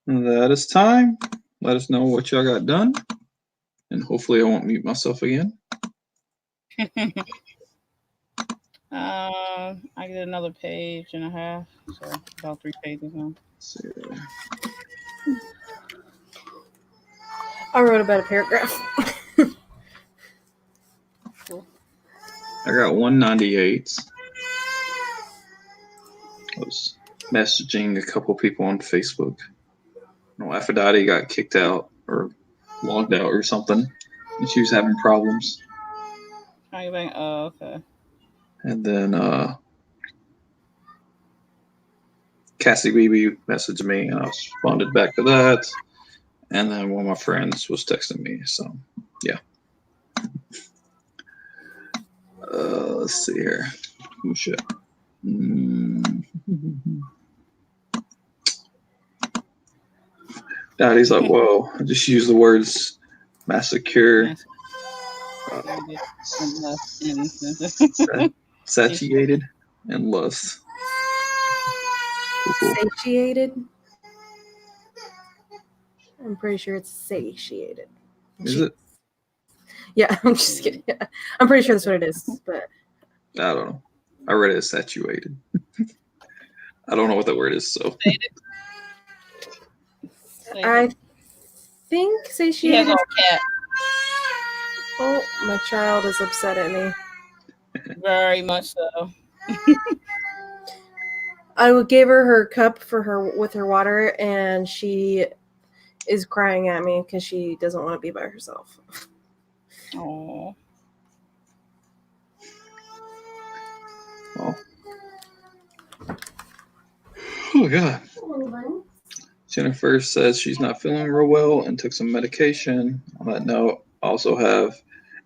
that is time. Let us know what y'all got done. And hopefully I won't mute myself again. I get another page and a half, so about 3 pages now. Let's see. I wrote about a paragraph. Cool. I got 198. I was messaging a couple people on Facebook. No, Aphrodite got kicked out or logged out or something, and she was having problems. How you think? Oh, okay. And then Cassie BB messaged me, and I responded back to that. And then one of my friends was texting me. So, yeah. Let's see here. Oh, shit. Daddy's like, whoa, I just used the words massacre, satiated, and lust. Cool. Satiated? I'm pretty sure it's satiated. Is it? Yeah, I'm just kidding. Yeah. I'm pretty sure that's what it is, but I don't know. I read it as saturated. I don't know what that word is, so. I think She satiated. has a cat. Oh, my child is upset at me. Very much so. I gave her cup for her with her water, and she is crying at me because she doesn't want to be by herself. Oh. Oh, God. Jennifer says she's not feeling real well and took some medication. On that note, I also have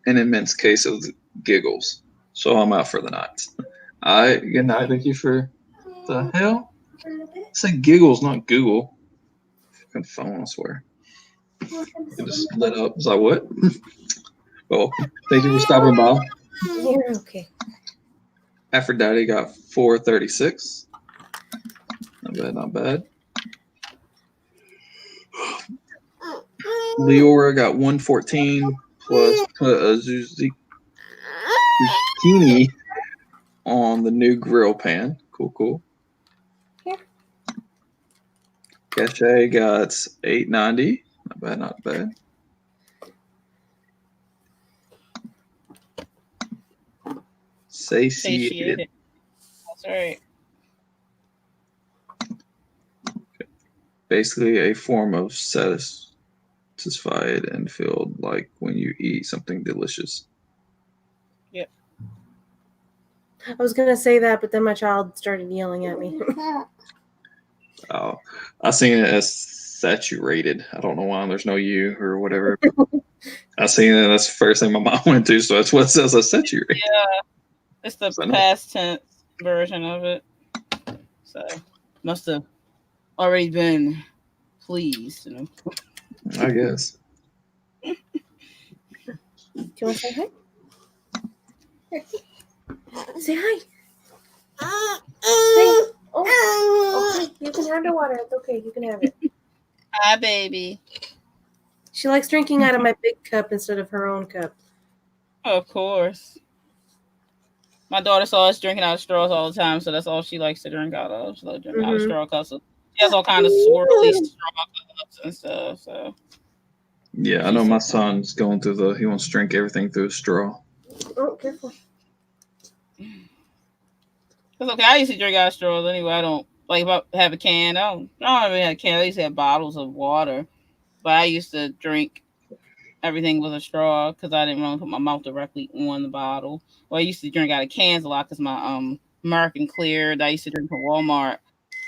an immense case of giggles, so I'm out for the night. Good night. Thank you for the hell. I said giggles, not Google. Fucking phone, I swear. It just lit up. I was like, what? Well, thank you for stopping by. You're okay. Aphrodite got 436. Not bad, not bad. Liora got 114 plus put a zucchini on the new grill pan. Cool, cool. Yeah. Cache got 890. Not bad, not bad. Satiated. That's right. Basically a form of satisfied and filled, like when you eat something delicious. Yep. I was gonna say that, but then my child started yelling at me. Oh, I seen it as saturated. I don't know why there's no U or whatever. I seen it. That's the first thing my mind went to, so that's what it says as saturated. Yeah, it's the past tense version of it. So must have already been pleased. You know? I guess. Do you want to say hi? Here. Say hi. Say. Oh, okay. You can have the water. It's okay. You can have it. Hi, baby. She likes drinking out of my big cup instead of her own cup. Of course. My daughter saw us drinking out of straws all the time, so that's all she likes to drink out of. She loves drinking out of straw cups. So she has all kind of swirly straw cups and stuff. So. Yeah, I know my son's going through he wants to drink everything through a straw. Oh, careful. It's okay. I used to drink out of straws anyway. I don't like if I have a can. I don't really have a can. I used to have bottles of water, but I used to drink everything with a straw because I didn't want to put my mouth directly on the bottle. Well, I used to drink out of cans a lot because my American Clear that I used to drink from Walmart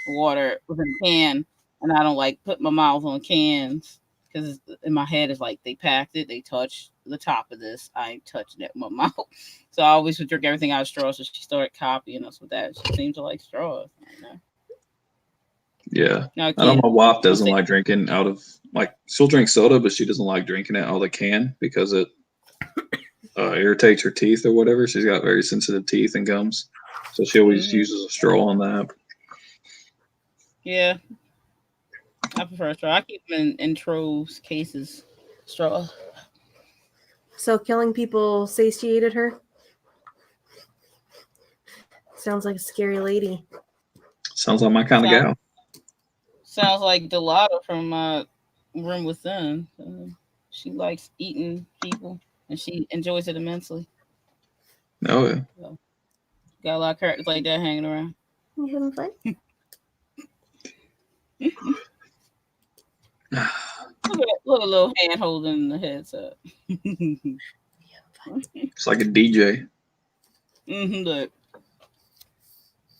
water was in a can, and I don't like put my mouth on cans because in my head it's like they packed it, they touched the top of this, I ain't touching it with my mouth. So I always would drink everything out of straws. So she started copying us with that. She seems to like straws. Yeah, I know my wife doesn't like drinking out of she'll drink soda, but she doesn't like drinking it out of the can because it irritates her teeth or whatever. She's got very sensitive teeth and gums, so she always uses a straw on that. Yeah. I prefer straw. I keep them in troves, cases, straw. So killing people satiated her. Sounds like a scary lady. Sounds like my kind of gal. Sounds like Delilah from Room Within. She likes eating people, and she enjoys it immensely. Oh yeah. So, got a lot of characters like that hanging around. You having fun? Look at a little hand holding the headset. It's like a DJ. Look.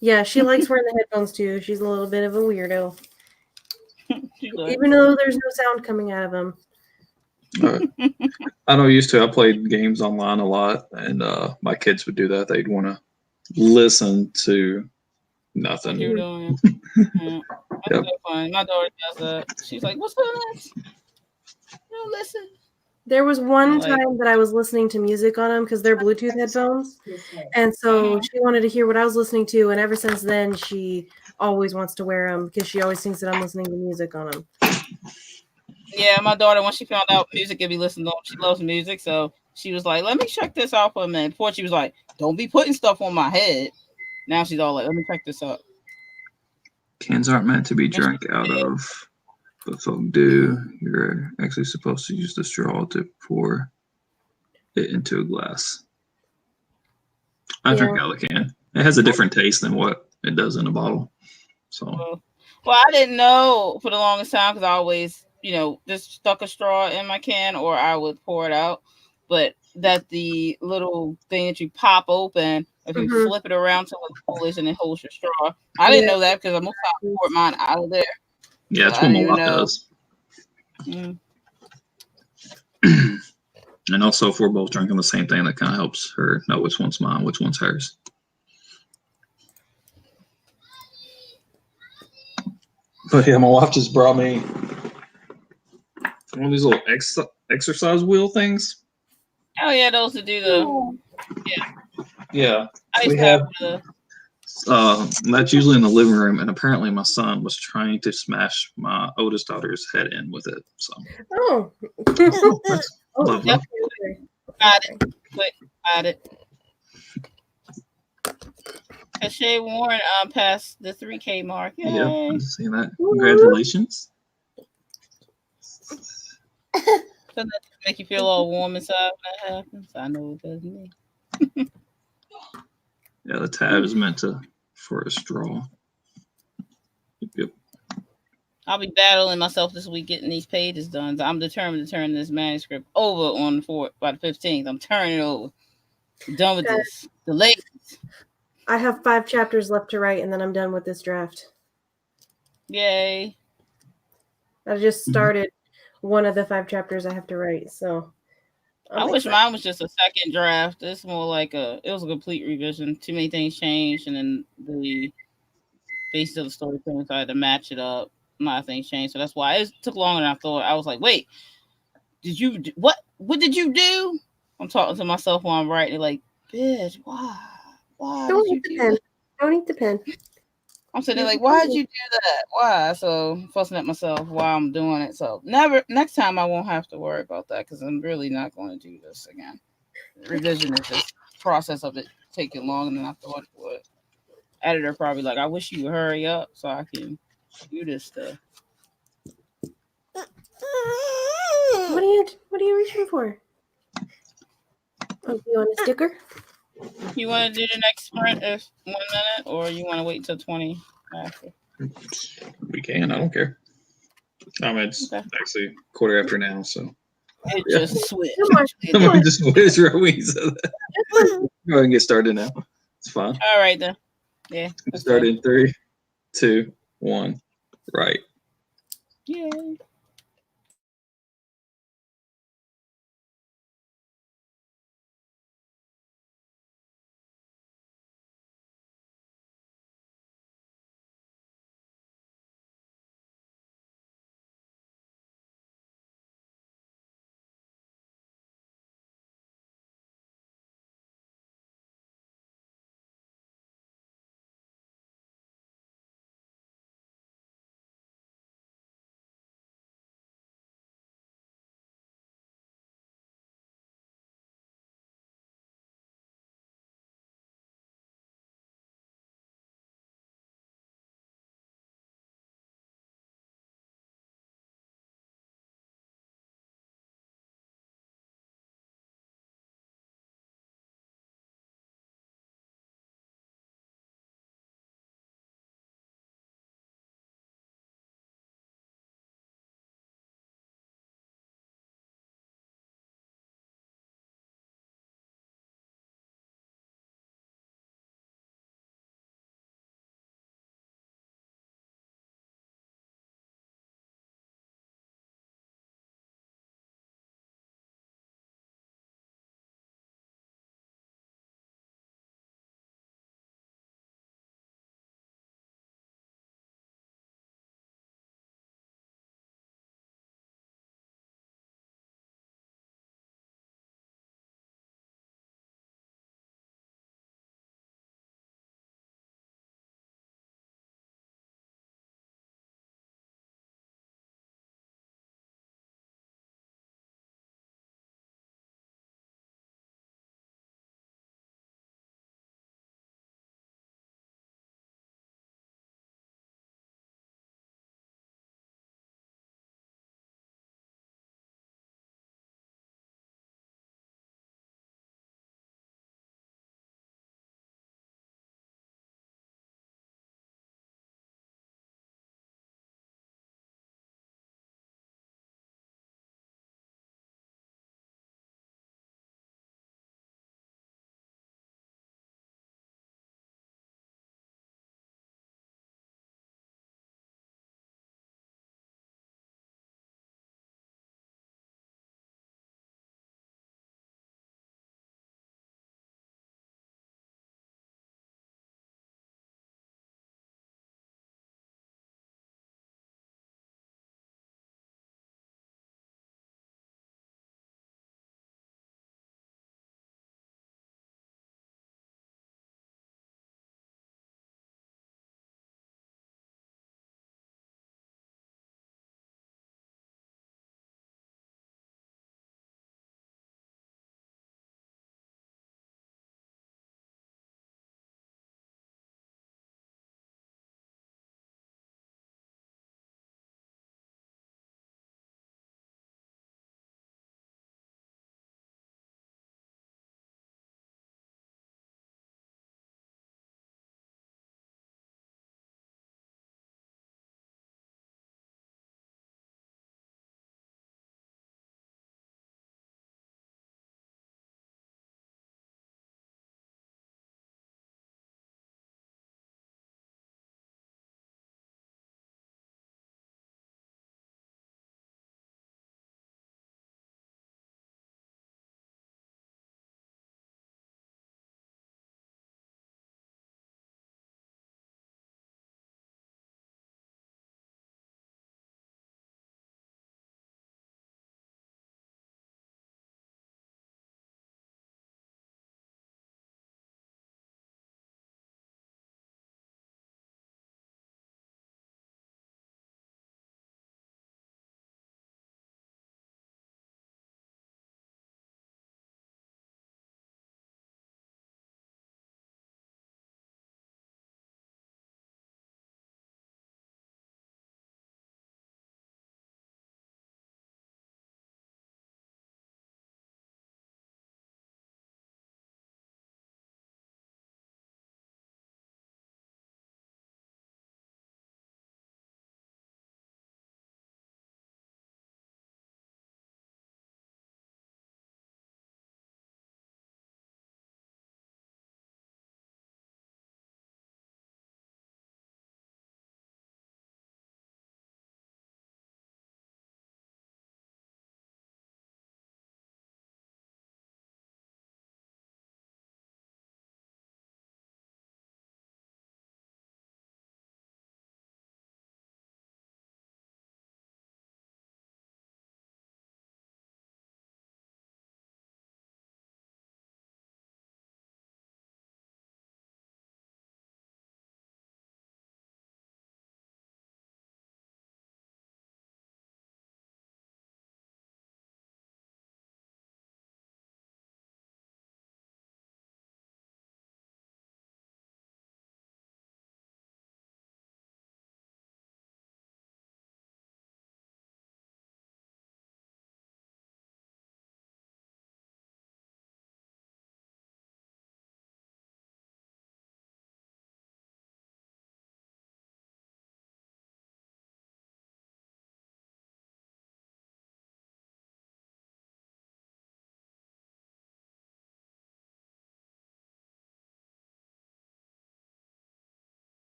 Yeah, she likes wearing the headphones too. She's a little bit of a weirdo. Like, even though there's no sound coming out of them. I know used to. I played games online a lot, and my kids would do that. They'd want to listen to nothing. what you're doing. Yeah. That's Yep. so fun. My daughter does that. She's like, "What's going on? You don't listen." There was one Like- time that I was listening to music on them because they're Bluetooth headphones. And so she wanted to hear what I was listening to. And ever since then, she always wants to wear them because she always thinks that I'm listening to music on them. Yeah, my daughter, when she found out music could be listened to, she loves music. So she was like, let me check this out for a minute. Before she was like, don't be putting stuff on my head. Now she's all like, let me check this out. Cans aren't meant to be drank out of, but folk do. You're actually supposed to use the straw to pour it into a glass. I drink out of the can. It has a different taste than what it does in a bottle. So, well, I didn't know for the longest time because I always, just stuck a straw in my can or I would pour it out. But that the little thing that you pop open, if you flip it around to the foolish and it holds your straw. I didn't know that because most times I pour mine out of there. yeah, that's what Malak does. And also, if we're both drinking the same thing, that kind of helps her know which one's mine, which one's hers. But yeah, my wife just brought me one of these little exercise wheel things. Oh yeah, those to do the Yeah. We have that's usually in the living room, and apparently my son was trying to smash my oldest daughter's head in with it. So that's lovely. Yep. Got it. Quick, got it. Cachet Warren passed the 3K mark. Yay. Yeah, I'm just seeing that. Congratulations. Doesn't that make you feel all warm inside when that happens? I know it does me. Yeah, the tab is meant for a straw. Yep. I'll be battling myself this week getting these pages done. I'm determined to turn this manuscript over by the 15th. I'm turning it over. I'm done with this. The ladies. I have 5 chapters left to write, and then I'm done with this draft. Yay. I just started one of the 5 chapters I have to write, so I wish mine was just a second draft. It's more like it was a complete revision. Too many things changed, and then the basis of the story so I had to match it up. A lot of things changed, so that's why it took longer than I thought. I was like, "Wait, what? What did you do?" I'm talking to myself while I'm writing, like, "Bitch, why? Why Don't did you eat the do pen. that?" Don't eat the pen. I'm sitting there like, "Why did you do that? Why?" So fussing at myself while I'm doing it. So next time I won't have to worry about that because I'm really not going to do this again. Revision is just process of it taking longer than I thought it would. Editor probably like, I wish you would hurry up so I can do this stuff. What are you reaching for? Oh, you want a sticker? You want to do the next sprint if 1 minute, or you want to wait until 20 after? We can. I don't care. It's actually 1:15 now, so. It just switched. Someone just switched right when you said that. Go ahead and get started now. It's fine. All right then. Yeah. Start in 3, 2, 1. Right. Yay.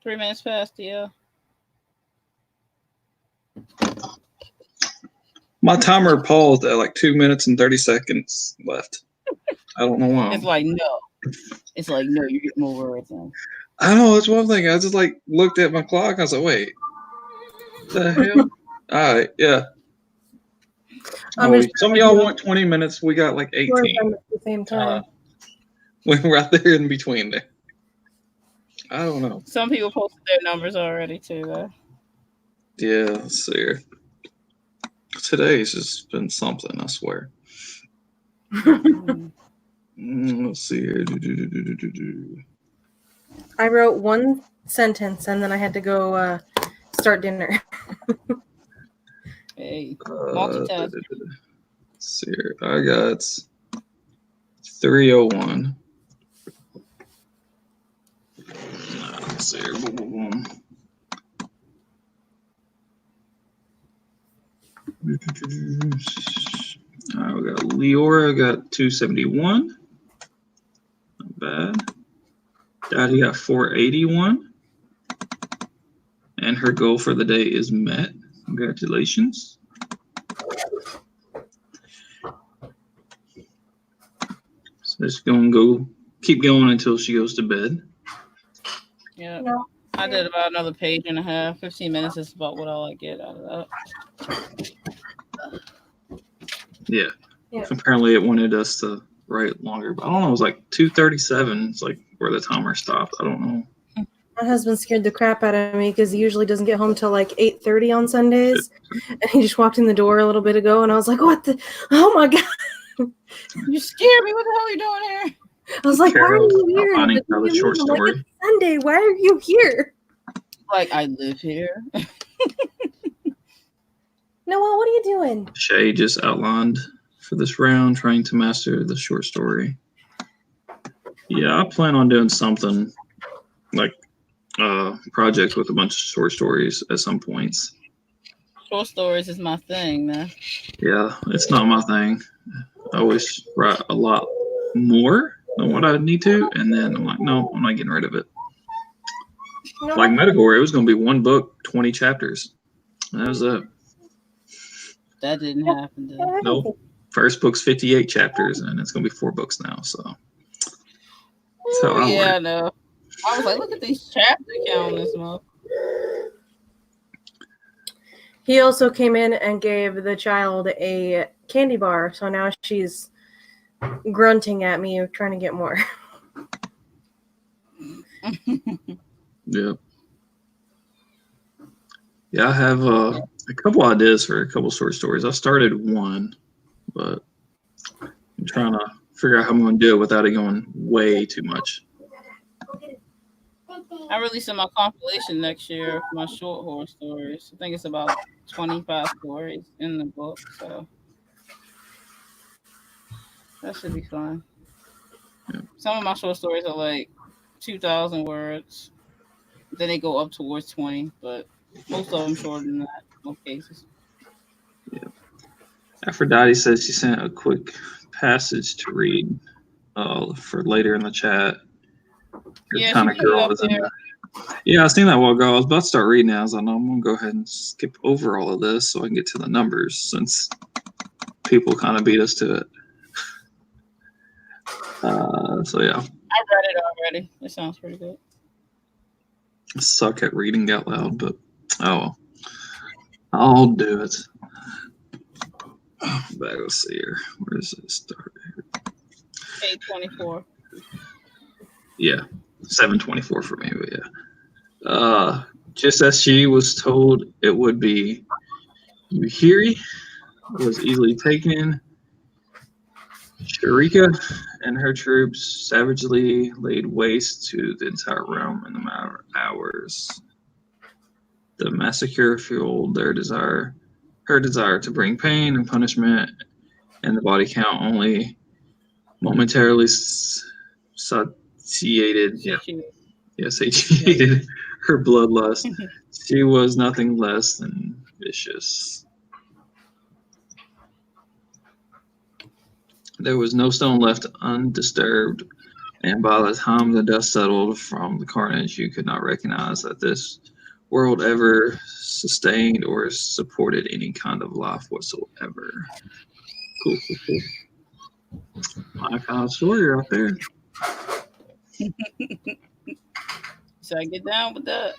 3 minutes past, yeah. My timer paused at like 2 minutes and 30 seconds left. I don't know why. It's like, no. It's like, no, you get more words in. I know, that's one thing. I just like looked at my clock. I was like, wait, what the hell? All right, yeah. Some of y'all want 20 minutes. We got like 18. At the same time. We're right there in between there. I don't know. Some people posted their numbers already too, though. Yeah, let's see here. Today's just been something, I swear. Let's see here. I wrote one sentence and then I had to go start dinner. Hey, multitask. Let's see here. I got 301. Let's see here. Boom, boom, boom. All right, we got Liora got 271. Not bad. Daddy got 481. And her goal for the day is met. Congratulations. So just keep going until she goes to bed. Yeah. No. I did about another page and a half. 15 minutes is about what I'll get out of that. Yeah. Apparently it wanted us to write longer, but I don't know. It was like 2:37. It's like where the timer stopped. I don't know. My husband scared the crap out of me because he usually doesn't get home till like 8:30 on Sundays. And he just walked in the door a little bit ago and I was like, what the? Oh my God. You scared me. What the hell are you doing here? I was like, Carrow, why are you here? I'm a short story. Like, it's Sunday. Why are you here? Like, I live here. Noah, what are you doing? Shay just outlined for this round, trying to master the short story. Yeah, I plan on doing something like projects with a bunch of short stories at some points. Short stories is my thing, man. Yeah, it's not my thing. I always write a lot more than what I need to, and then I'm like, no, I'm not getting rid of it. No. Like METAGORE, it was going to be one book, 20 chapters. That was it. That didn't happen. Nope. First book's 58 chapters, and it's going to be 4 books now. So, yeah, no. I was like, look at these chapter count on this month. He also came in and gave the child a candy bar, so now she's grunting at me, trying to get more. Yeah. Yeah, I have a couple ideas for a couple short stories. I started one, but I'm trying to figure out how I'm going to do it without it going way too much. I'm releasing my compilation next year for my short horror stories. I think it's about 25 stories in the book, so that should be fun. Yeah. Some of my short stories are like 2,000 words. Then they go up towards 20, but most of them shorter than that in most cases. Yeah. Aphrodite says she sent a quick passage to read for later in the chat. Yeah, kind of girl is in there. Yeah, I seen that while ago. I was about to start reading it. I was like, no, I'm going to go ahead and skip over all of this so I can get to the numbers since people kind of beat us to it. So, yeah. I read it already. It sounds pretty good. I suck at reading out loud, but oh, I'll do it. Back, let's see here. Where does it start here? Page 24. Yeah, 724 for me, but yeah. Just as she was told it would be, Uhiri was easily taken. Sharika and her troops savagely laid waste to the entire realm in a matter of hours. The massacre fueled her desire to bring pain and punishment, and the body count only momentarily satiated her bloodlust. She was nothing less than vicious. There was no stone left undisturbed And by the time the dust settled from the carnage, you could not recognize that this world ever sustained or supported any kind of life whatsoever. Cool. My kind of story right there. So I get down with that.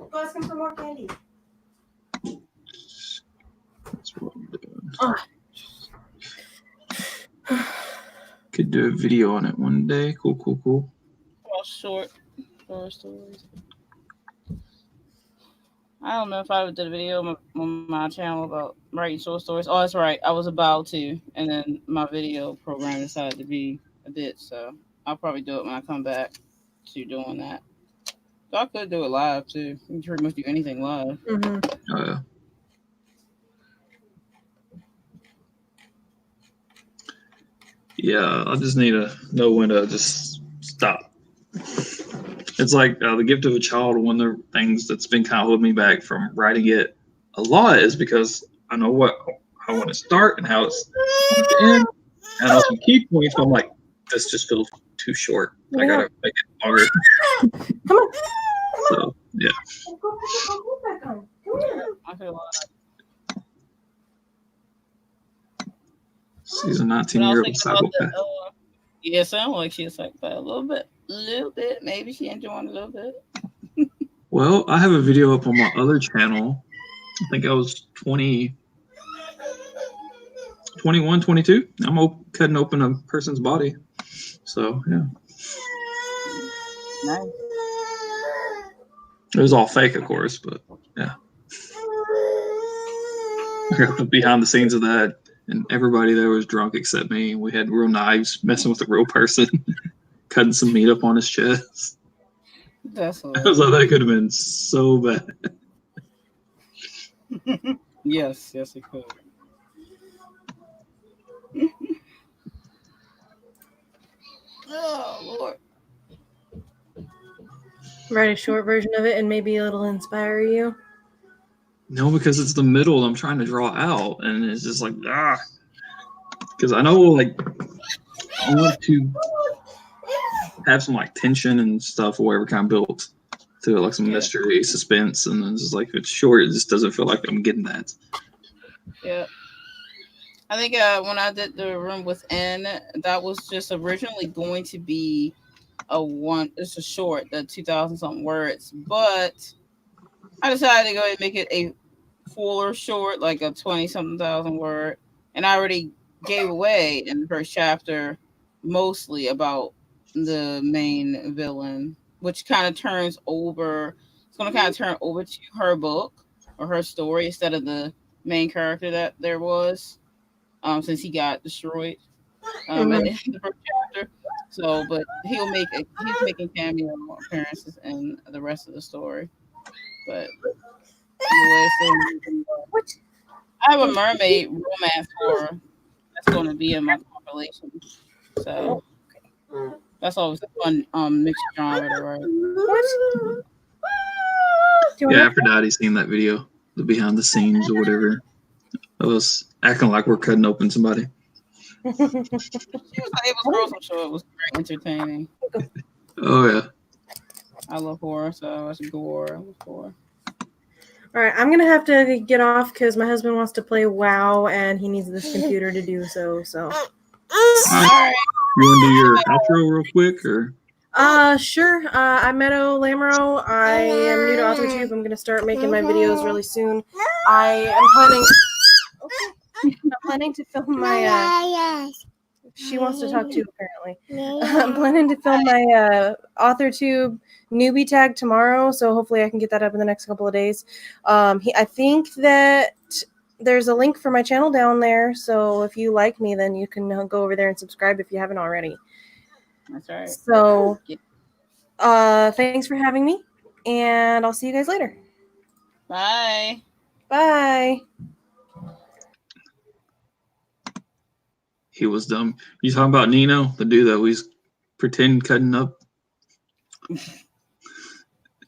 Go ask him for more candy. That's what I'm doing. Oh. Could do a video on it one day. Cool. Well, short stories. I don't know if I ever did a video on my channel about writing short stories. Oh, that's right. I was about to, and then my video program decided to be a bitch. So I'll probably do it when I come back to doing that. So I could do it live too. You can pretty much do anything live. Mm-hmm. Oh, yeah. Yeah, I just need to know when to just stop. It's like the gift of a child. One of the things that's been kind of holding me back from writing it a lot is because I know how I want to start and how it's going to end. And I know some key points, but I'm like, this just feels too short. I gotta make it longer. Come on. So yeah. I feel like She's a 19-year-old psychopath. Yeah, sound like she's a psychopath a little bit. Maybe she enjoying a little bit. Well, I have a video up on my other channel. I think I was 21, 22. I'm cutting open a person's body. So, yeah. Nice. It was all fake, of course, but yeah. I got the behind the scenes of that, and everybody there was drunk except me. We had real knives messing with a real person, cutting some meat up on his chest. That's I was like, that could have been so bad. Yes, it could. Oh, Lord. Write a short version of it and maybe it'll inspire you. No, because it's the middle I'm trying to draw out, and it's just like, because I know, like, I want to have some, like, tension and stuff or whatever kind of built to it, like some mystery, suspense, and then just like, if it's short, it just doesn't feel like I'm getting that. Yeah. I think when I did the Room Within, that was just originally going to be it's a short, the 2,000 something words, but I decided to go ahead and make it a fuller short, like a 20 something thousand word, and I already gave away in the first chapter mostly about the main villain, which kind of turns over. It's going to kind of turn over to her book or her story instead of the main character that there was, since he got destroyed at the end of the first chapter. So, but he's making cameo appearances in the rest of the story. But anyway, I have a mermaid romance horror that's going to be in my compilation. So that's always a fun mixed genre to write. Yeah, Aphrodite seen that video, the behind the scenes or whatever. I was acting like we're cutting open somebody. She was able to throw some show. It was very entertaining. Oh yeah. I love horror, so it's gore. I love horror. All right, I'm gonna have to get off because my husband wants to play WoW and he needs this computer to do so. So. All right. You want to do your outro real quick, or? Sure. I'm Meadow Lamro. I am new to AuthorTube. I'm gonna start making my videos really soon. I am planning. I'm planning to film my. She wants to talk too, apparently. I'm planning to film my AuthorTube newbie tag tomorrow, so hopefully I can get that up in the next couple of days. I think that there's a link for my channel down there, so if you like me, then you can go over there and subscribe if you haven't already. That's right. So, thanks for having me, and I'll see you guys later. Bye. Bye. He was dumb. You talking about Nino, the dude that we pretend cutting up?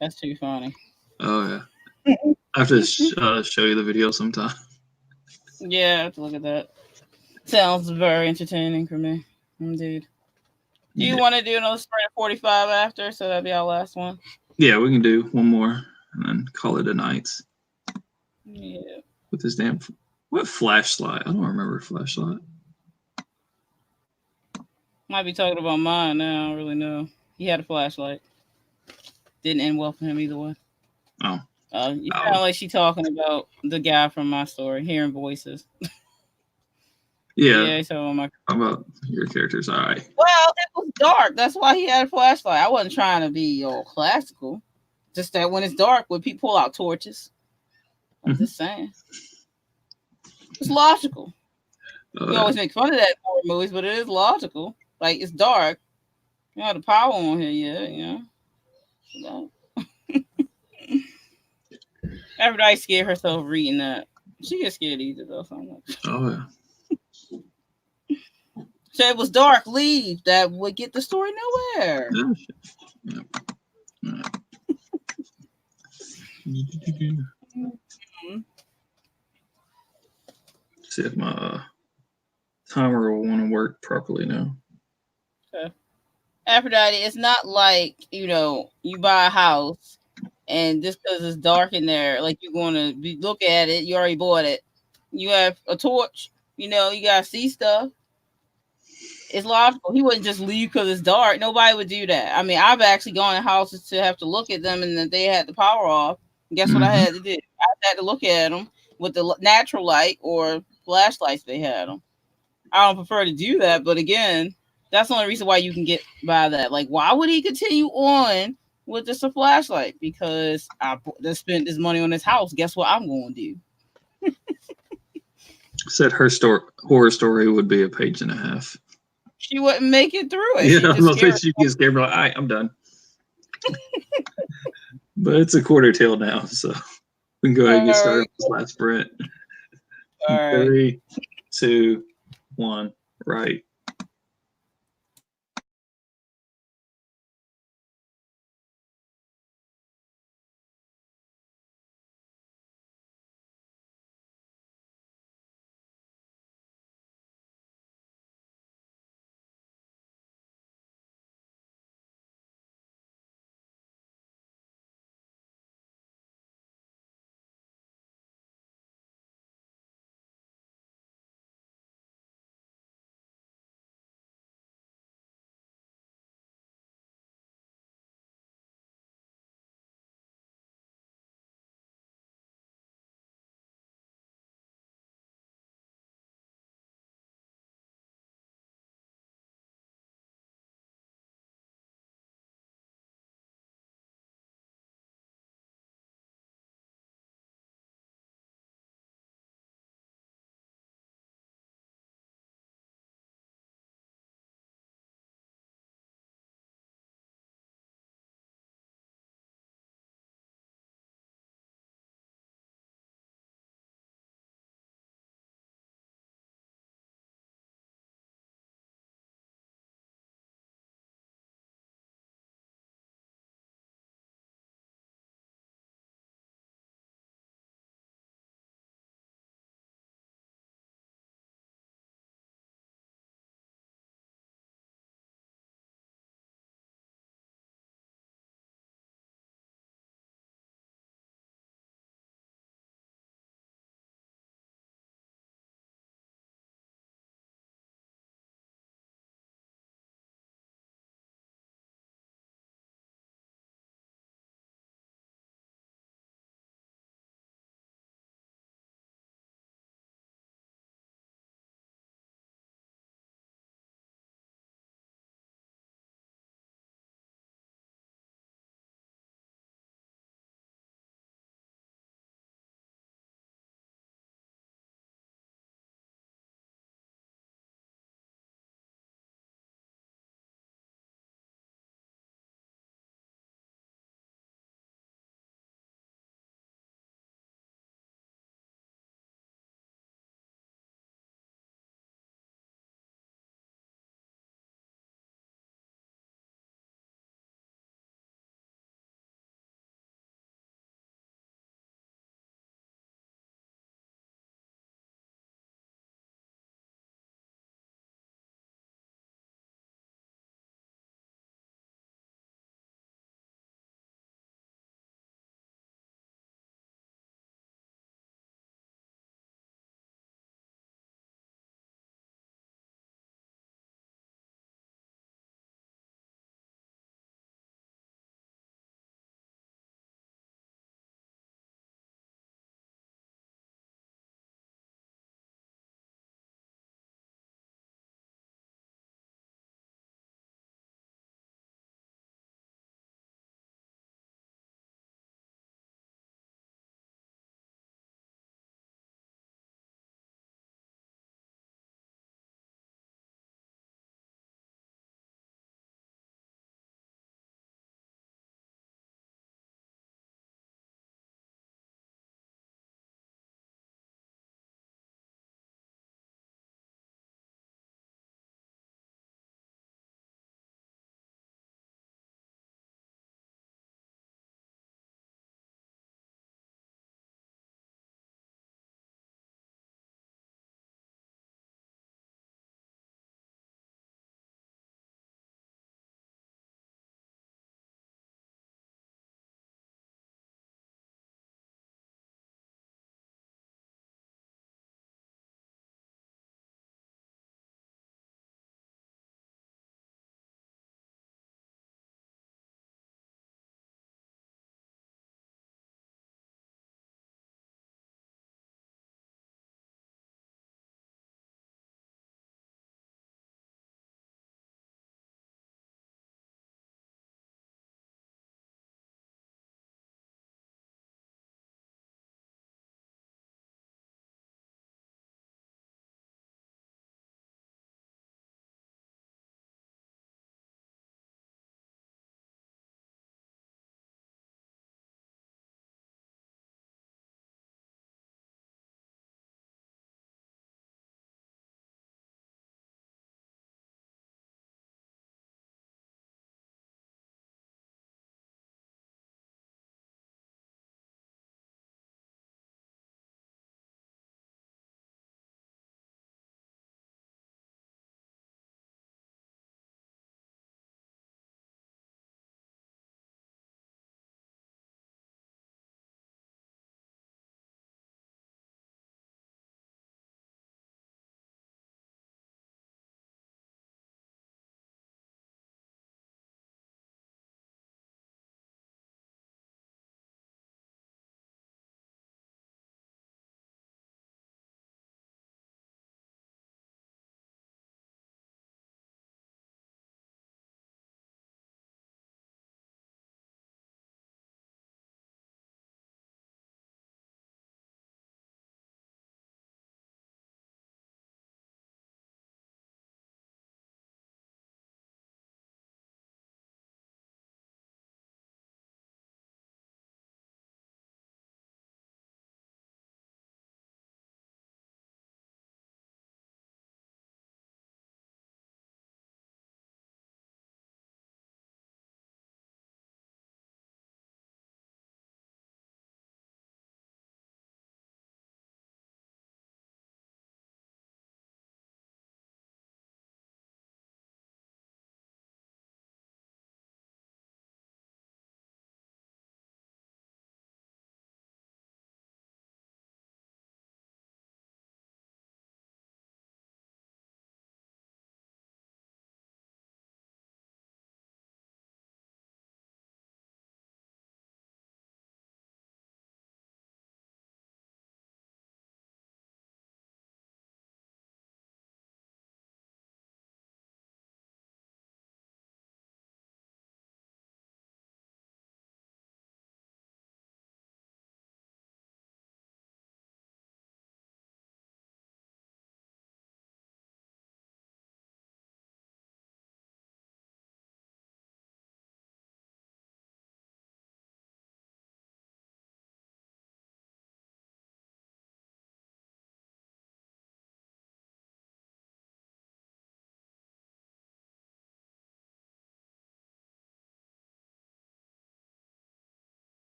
That's too funny. Oh yeah. I have to show you the video sometime. Yeah, I have to look at that. Sounds very entertaining for me. Indeed. Do you want to do another story at 45 after? So that'd be our last one. Yeah, we can do one more and then call it a night. Yeah. With this damn what flashlight? I don't remember flashlight. Might be talking about mine now. I don't really know. He had a flashlight. Didn't end well for him either way. Oh. You sound like she talking about the guy from my story, hearing voices. Yeah. So how about your characters? All right. Well, it was dark. That's why he had a flashlight. I wasn't trying to be all classical. Just that when it's dark, when people pull out torches. I'm just saying. It's logical. We always make fun of that in horror movies, but it is logical. Like, it's dark. You don't have the power on here yet, you know? Aphrodite scared herself reading that. She gets scared either, though. So I'm like, oh, yeah. So it was dark. Leave. That would get the story nowhere. Yeah. See if my timer will want to work properly now. Okay. Aphrodite, it's not like, you buy a house and just because it's dark in there, like you're going to look at it, you already bought it. You have a torch, you got to see stuff. It's logical. He wouldn't just leave because it's dark. Nobody would do that. I mean, I've actually gone in houses to have to look at them and that they had the power off. And guess what I had to do? I had to look at them with the natural light or flashlights they had them. I don't prefer to do that, but again, that's the only reason why you can get by that. Like, why would he continue on with just a flashlight? Because I just spent this money on this house. Guess what I'm going to do? Said her horror story would be a page and a half. She wouldn't make it through it. Yeah, I'm gonna say she gets scared. Like, all right, I'm done. But it's a quarter till now, so we can go ahead and get started with this last sprint. All right. 3, 2, 1, right.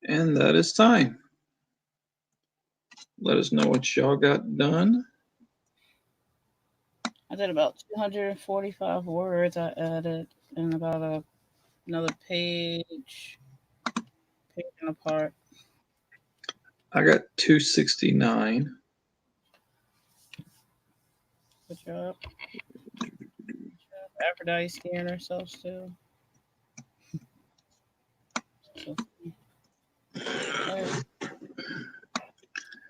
And that is time. Let us know what y'all got done. I did about 245 words. I added and about another page and a part. I got 269. Good job. Aphrodite scaring herself still.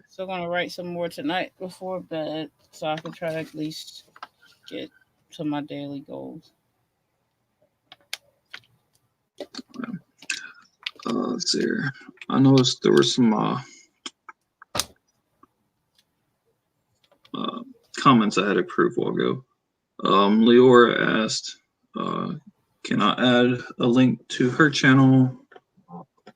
Still gonna write some more tonight before bed, so I can try to at least get to my daily goals. Let's see here. I noticed there were some comments I had approved a while ago. Liora asked, can I add a link to her channel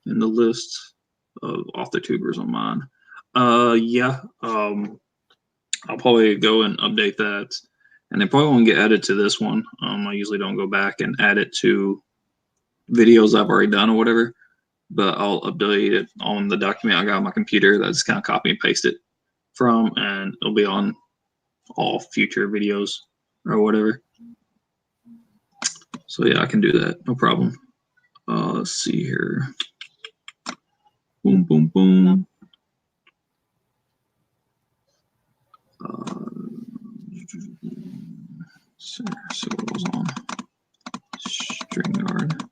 in the list of author tubers on mine? Yeah. I'll probably go and update that, and they probably won't get added to this one. I usually don't go back and add it to videos I've already done or whatever, but I'll update it on the document I got on my computer. That I just kind of copy and paste it from, and it'll be on all future videos or whatever. So yeah, I can do that, no problem. Let's see here. Boom, boom, boom. So what was on StreamYard.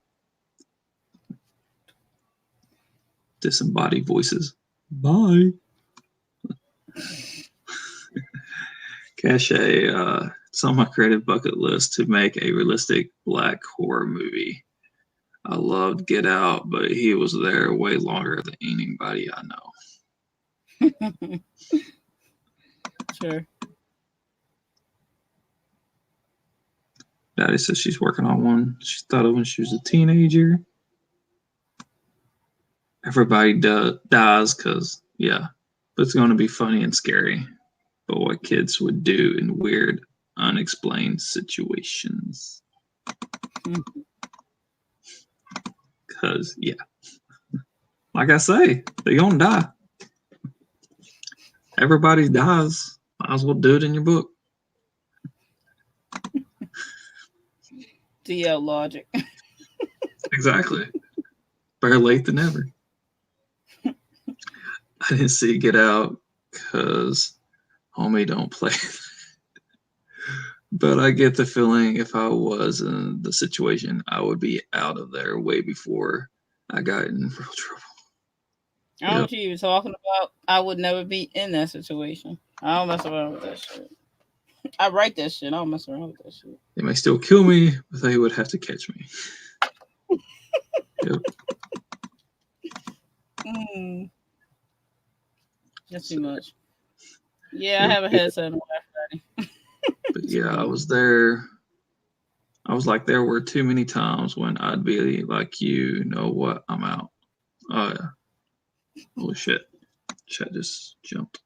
Disembodied voices. Bye. Cache. It's on my creative bucket list to make a realistic black horror movie. I loved Get Out, but he was there way longer than anybody I know. Sure. Daddy says she's working on one she thought of when she was a teenager. Everybody dies because, yeah, but it's going to be funny and scary. But what kids would do in weird, unexplained situations. Because, yeah, like I say, they're going to die. Everybody dies. Might as well do it in your book. DL logic. Exactly. Better late than never. I didn't see Get Out because homie don't play. But I get the feeling if I was in the situation, I would be out of there way before I got in real trouble. I don't know what you were talking about. I would never be in that situation. I don't mess around with that shit. I write that shit. I don't mess around with that shit. They may still kill me, but they would have to catch me. Yep. That's too much. Yeah, I have a headset on Aphrodite. But yeah, I was there. I was like, there were too many times when I'd be like, you know what? I'm out. Oh, yeah. Holy shit. Chat just jumped.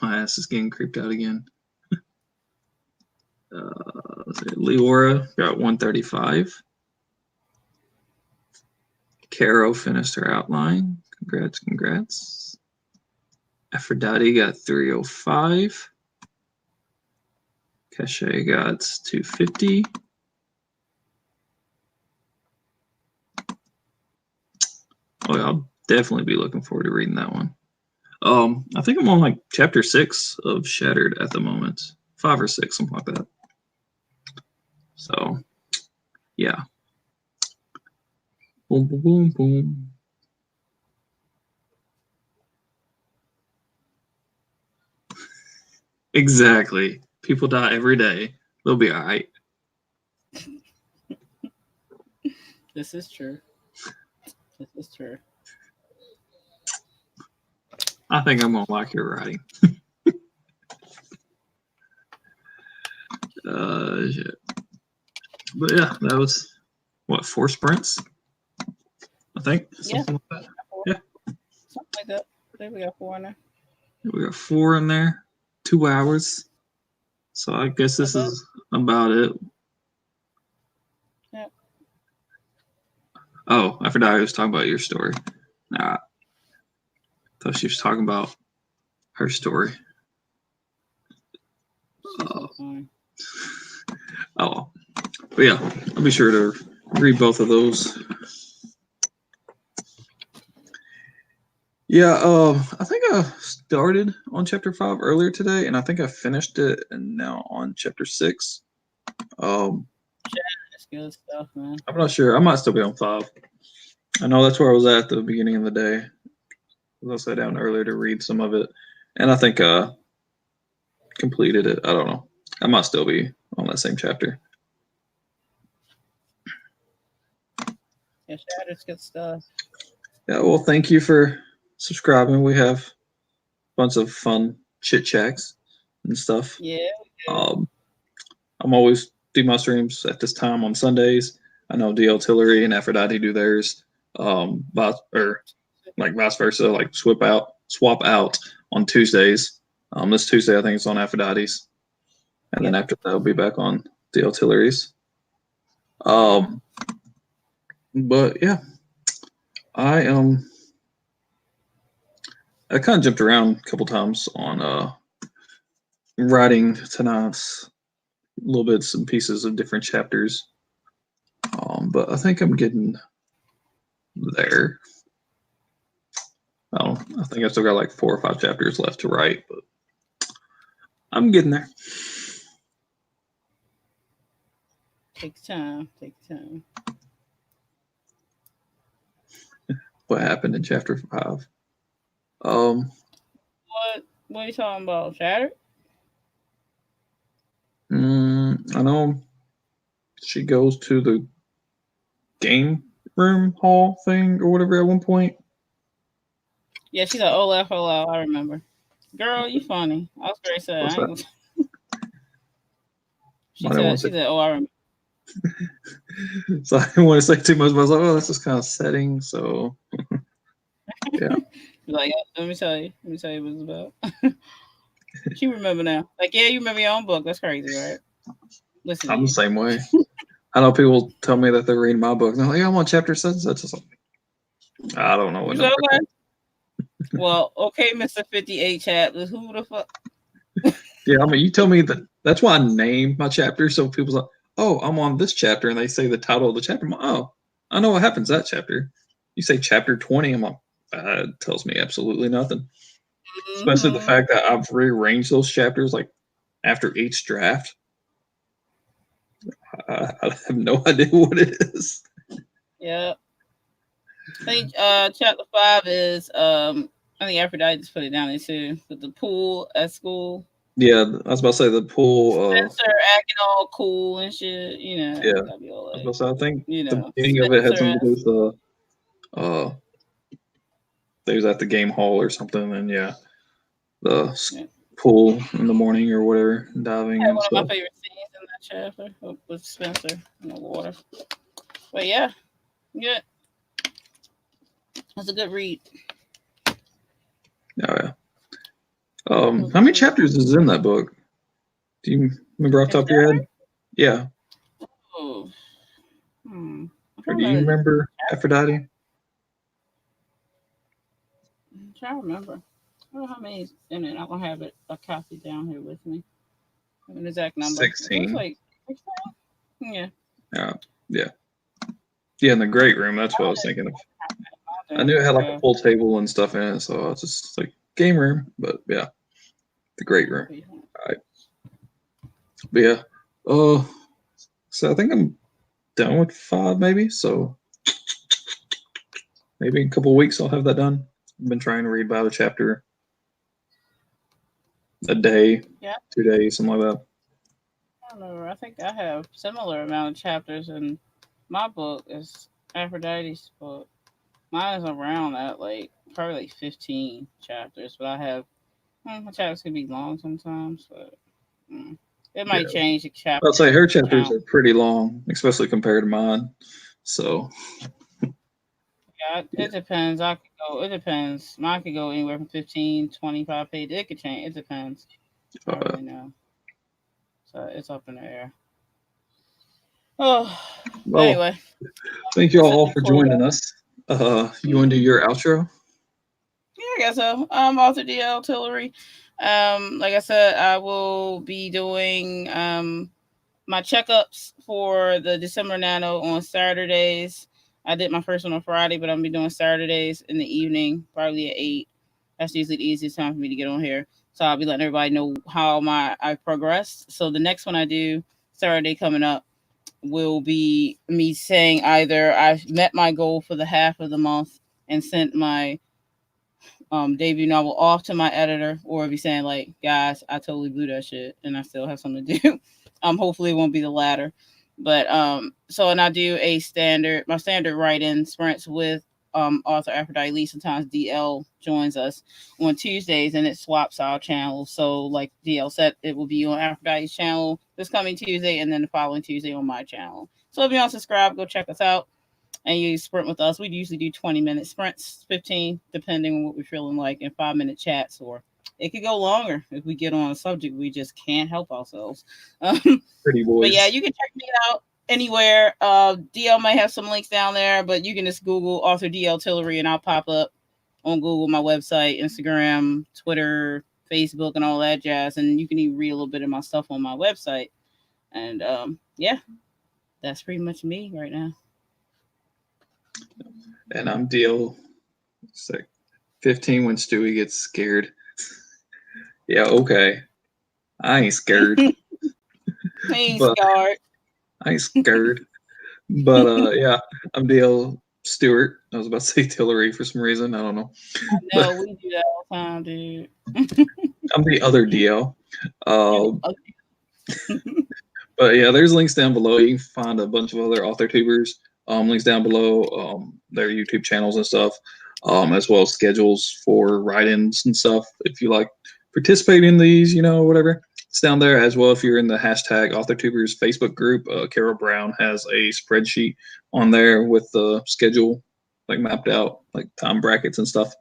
My ass is getting creeped out again. Let's see. Liora got 135. Carrow finished her outline. Congrats, congrats. Aphrodite got 305. Cache got 250. Oh, yeah, I'll definitely be looking forward to reading that one. I think I'm on like chapter 6 of Shattered at the moment. 5 or 6, something like that. So, yeah. Boom, boom, boom, boom. Exactly. People die every day. They'll be all right. This is true. This is true. I think I'm going to like your writing. Shit. But yeah, that was, what, 4 sprints? I think. Something like that. Yeah. Something like that. I think we got 4 in there. We got 4 in there. 2 hours. So I guess this is about it. Yeah. Oh, Aphrodite was talking about your story. Nah, I thought she was talking about her story. Oh, but yeah, I'll be sure to read both of those. Yeah, I think I started on chapter 5 earlier today, and I think I finished it, and now on chapter 6. That's good stuff, man. I'm not sure. I might still be on 5. I know that's where I was at the beginning of the day. I sat down earlier to read some of it, and I think completed it. I don't know. I might still be on that same chapter. Yeah, Shatter's good stuff. Yeah, well, thank you for subscribing. We have a bunch of fun chit chats and stuff. Yeah. I'm always do my streams at this time on Sundays. I know DL Tillery and Aphrodite do theirs. Vice versa, like swap out on Tuesdays. This Tuesday I think it's on Aphrodite's, and then after that I'll be back on DL Tillery's. But yeah, I kind of jumped around a couple times on writing tonight's little bits and pieces of different chapters. But I think I'm getting there. I think I still got like 4 or 5 chapters left to write, but I'm getting there. Takes time. What happened in chapter 5? What are you talking about? Shatter? I know she goes to the game room hall thing or whatever at one point. Yeah, she's like, Olaf, I remember. Girl, you funny. I was very sad. She said, oh, I remember. So I didn't want to say too much, but I was like, oh, this is kind of setting, so yeah. Like, let me tell you what it's about. She remember now. Like, yeah, you remember your own book. That's crazy, right? Listen, I'm the same way. I know people tell me that they're reading my book. And they're like, yeah, I'm on chapter 6. That's just like, I don't know what number. Well, okay, Mr. 58 chapters. Who the fuck? Yeah, I mean, you tell me that's why I name my chapter. So people's like, oh, I'm on this chapter, and they say the title of the chapter. I'm like, oh, I know what happens that chapter. You say chapter 20, I'm like, it tells me absolutely nothing. Mm-hmm. Especially the fact that I've rearranged those chapters like after each draft. I have no idea what it is. Yeah. I think chapter 5 is I think Aphrodite just put it down there too. But the pool at school. Yeah, I was about to say the pool. Spencer acting all cool and shit, you know. Yeah, I was about to say, I think the beginning of it had something to do with they was at the game hall or something, and the pool in the morning or whatever, diving. One of my favorite scenes in that chapter with Spencer in the water. But yeah, that's a good read. Oh yeah. How many chapters is in that book? Do you remember off the top of your head? Yeah. Oh. Or do you remember Aphrodite? I'm trying to remember. I don't know how many in it. I'm gonna have a copy down here with me. An exact number. 16. Like 16? Yeah. Yeah. Yeah, in the great room. That's what I was thinking of. I knew it had like a full table and stuff in it, so it's just like game room. But yeah, the great room. All right. But yeah. So I think I'm done with 5, maybe. So maybe in a couple of weeks I'll have that done. I've been trying to read about a chapter a day, 2 days, something like that. I don't know. I think I have similar amount of chapters in my book as Aphrodite's book. Mine is around that, probably 15 chapters, but I have my chapters can be long sometimes, but it might change the chapter. I'll say her chapters are pretty long, especially compared to mine. So it depends. It depends. Mine could go anywhere from 15, 25 pages. It could change. It depends. I don't really know. So it's up in the air. Oh, Well, Anyway, thank you all for close joining us. You want to do your outro? Yeah, I guess so. Author DL Tillery. Like I said, I will be doing my checkups for the December Nano on Saturdays. I did my first one on Friday, but I'm gonna be doing Saturdays in the evening, probably at 8. That's usually the easiest time for me to get on here. So I'll be letting everybody know how I progressed. So the next one I do, Saturday coming up, will be me saying either I've met my goal for the half of the month and sent my debut novel off to my editor, or be saying like, guys, I totally blew that shit and I still have something to do. Hopefully it won't be the latter. But so, and I do my standard write-in sprints with author Aphrodite. Sometimes DL joins us on Tuesdays and it swaps our channels. So like DL said, it will be on Aphrodite's channel this coming Tuesday and then the following Tuesday on my channel. So if you don't subscribe, go check us out and you sprint with us. We usually do 20-minute sprints, 15, depending on what we're feeling like, and 5-minute chats, or it could go longer if we get on a subject we just can't help ourselves. Pretty boys. But yeah, you can check me out anywhere. DL might have some links down there, but you can just Google author DL Tillery and I'll pop up on Google, my website, Instagram, Twitter, Facebook, and all that jazz. And you can even read a little bit of my stuff on my website. And yeah, that's pretty much me right now. And I'm DL. It's like 15 when Stewie gets scared. Yeah, okay. I ain't scared. I ain't scared. I ain't scared. But yeah, I'm DL Stewart. I was about to say Tillery for some reason. I don't know. No, we do that all the time, dude. I'm the other DL. But yeah, there's links down below. You can find a bunch of other author tubers. Links down below, their YouTube channels and stuff, as well as schedules for write-ins and stuff. If you like participate in these, whatever, it's down there. As well, if you're in the hashtag AuthorTubers Facebook group, Carrow Brown has a spreadsheet on there with the schedule like mapped out, like time brackets and stuff.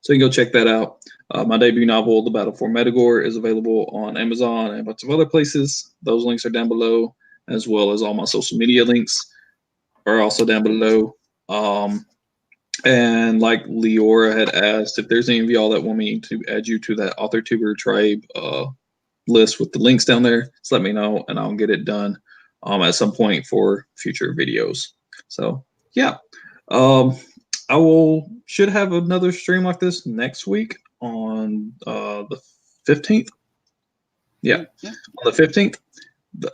So you can go check that out. My debut novel, The Battle for METAGORE, is available on Amazon and a bunch of other places. Those links are down below, as well as all my social media links are also down below. And like Liora had asked, if there's any of y'all that want me to add you to that AuthorTuber tribe list with the links down there, just let me know and I'll get it done at some point for future videos. So yeah, I should have another stream like this next week on the 15th. Yeah, on the 15th.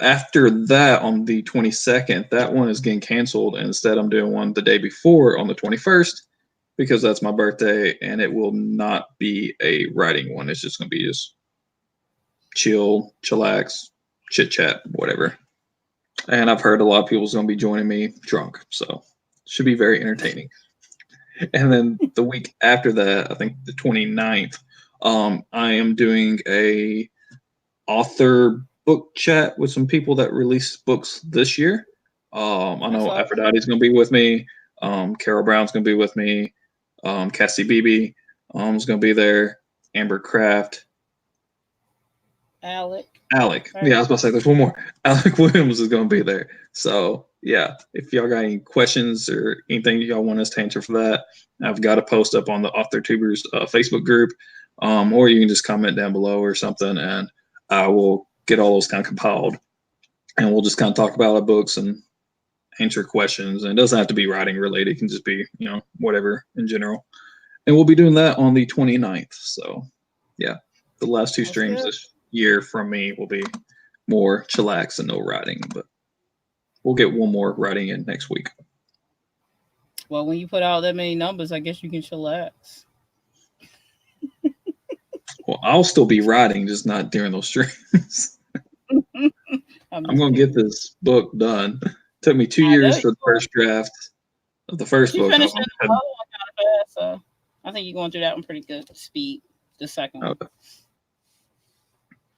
After that, on the 22nd, that one is getting canceled. And instead, I'm doing one the day before on the 21st because that's my birthday, and it will not be a writing one. It's just going to be just chillax, chit chat, whatever. And I've heard a lot of people's going to be joining me drunk, so it should be very entertaining. And then the week after that, I think the 29th, I am doing a author book chat with some people that released books this year. I know Aphrodite's going to be with me. Carrow Brown's going to be with me. Cassie Beebe is going to be there. Amber Craft. Alec. Yeah, I was about to say there's one more. Alec Williams is going to be there. So yeah, if y'all got any questions or anything y'all want us to answer for that, I've got a post up on the AuthorTubers Facebook group, or you can just comment down below or something, and I will get all those kind of compiled, and we'll just kind of talk about our books and answer questions. And it doesn't have to be writing related; it can just be whatever in general. And we'll be doing that on the 29th. So yeah, the last two streams this year from me will be more chillax and no writing, but we'll get one more writing in next week. Well, when you put out that many numbers, I guess you can chillax. Well, I'll still be writing, just not during those streams. I'm going to get this book done. It took me 2 years for the first draft of the first book. Finished the other one kind of fast, so I think you're going through that one pretty good speed. The second one. Okay.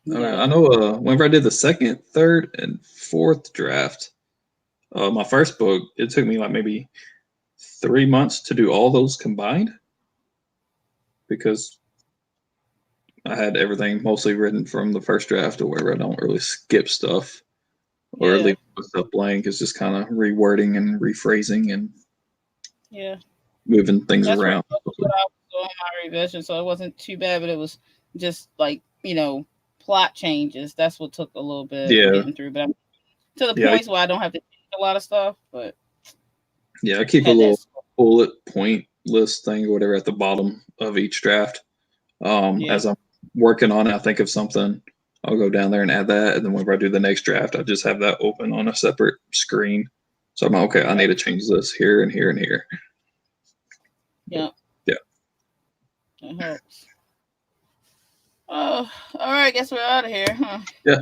Yeah. I know whenever I did the second, third, and fourth draft, my first book, it took me like maybe 3 months to do all those combined because I had everything mostly written from the first draft or wherever. I don't really skip stuff or Yeah. leave stuff blank. It's just kind of rewording and rephrasing and Yeah. moving things That's around. what I was doing my revision, so it wasn't too bad, but it was just like, plot changes. That's what took a little bit getting through. But I'm to the points where I don't have to change a lot of stuff. But I keep a little bullet point list thing or whatever at the bottom of each draft. As I'm working on it, I think of something, I'll go down there and add that, and then whenever I do the next draft, I just have that open on a separate screen. So I'm like, okay, I need to change this here and here and here. Yeah. Yeah. That helps. Oh, all right. Guess we're out of here, huh? Yeah.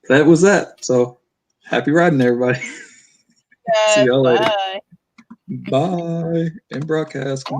That was that. So happy riding, everybody. Guys, See y'all later. bye. Bye. And broadcast. Come on.